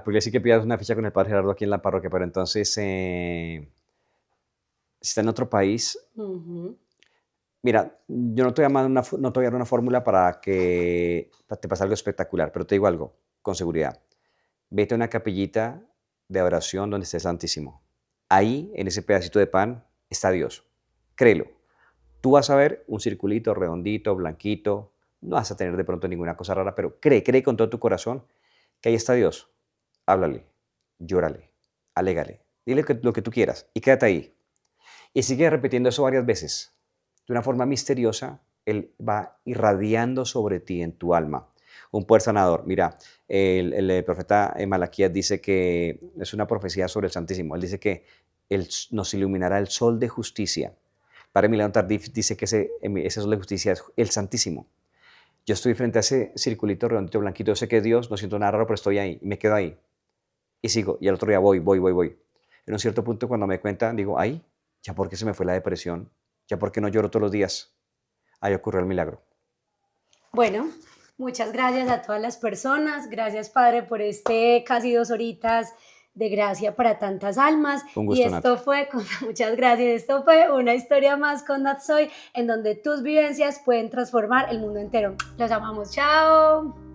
porque sí que pidas una ficha con el Padre Gerardo aquí en la parroquia, pero entonces, si está en otro país, Ujú. mira, yo no te voy a dar no te voy a dar una fórmula para que te pase algo espectacular, pero te digo algo con seguridad. Vete a una capillita de oración donde esté el Santísimo. Ahí, en ese pedacito de pan, está Dios. Créelo. Tú vas a ver un circulito redondito, blanquito. No vas a tener de pronto ninguna cosa rara, pero cree con todo tu corazón que ahí está Dios. Háblale, llórale, alégale, dile lo que tú quieras y quédate ahí. Y sigue repitiendo eso varias veces. De una forma misteriosa, Él va irradiando sobre ti en tu alma. Un poder sanador. Mira, el profeta Malaquías dice que es una profecía sobre el Santísimo. Él dice que nos iluminará el sol de justicia. Padre Milano Tardif dice que ese sol de justicia es el Santísimo. Yo estoy frente a ese circulito redondito blanquito. Yo sé que es Dios, no siento nada raro, pero estoy ahí y me quedo ahí. Y sigo. Y al otro día voy. En un cierto punto, cuando me cuenta, digo, ay, ¿ya por qué se me fue la depresión? ¿Ya por qué no lloro todos los días? Ahí ocurrió el milagro. Bueno, muchas gracias a todas las personas. Gracias, Padre, por este casi 2 horitas de gracia para tantas almas. Fue un Y gusto, Nat. esto fue, muchas gracias, esto fue una historia más con Natsoy, en donde tus vivencias pueden transformar el mundo entero. Los amamos, chao.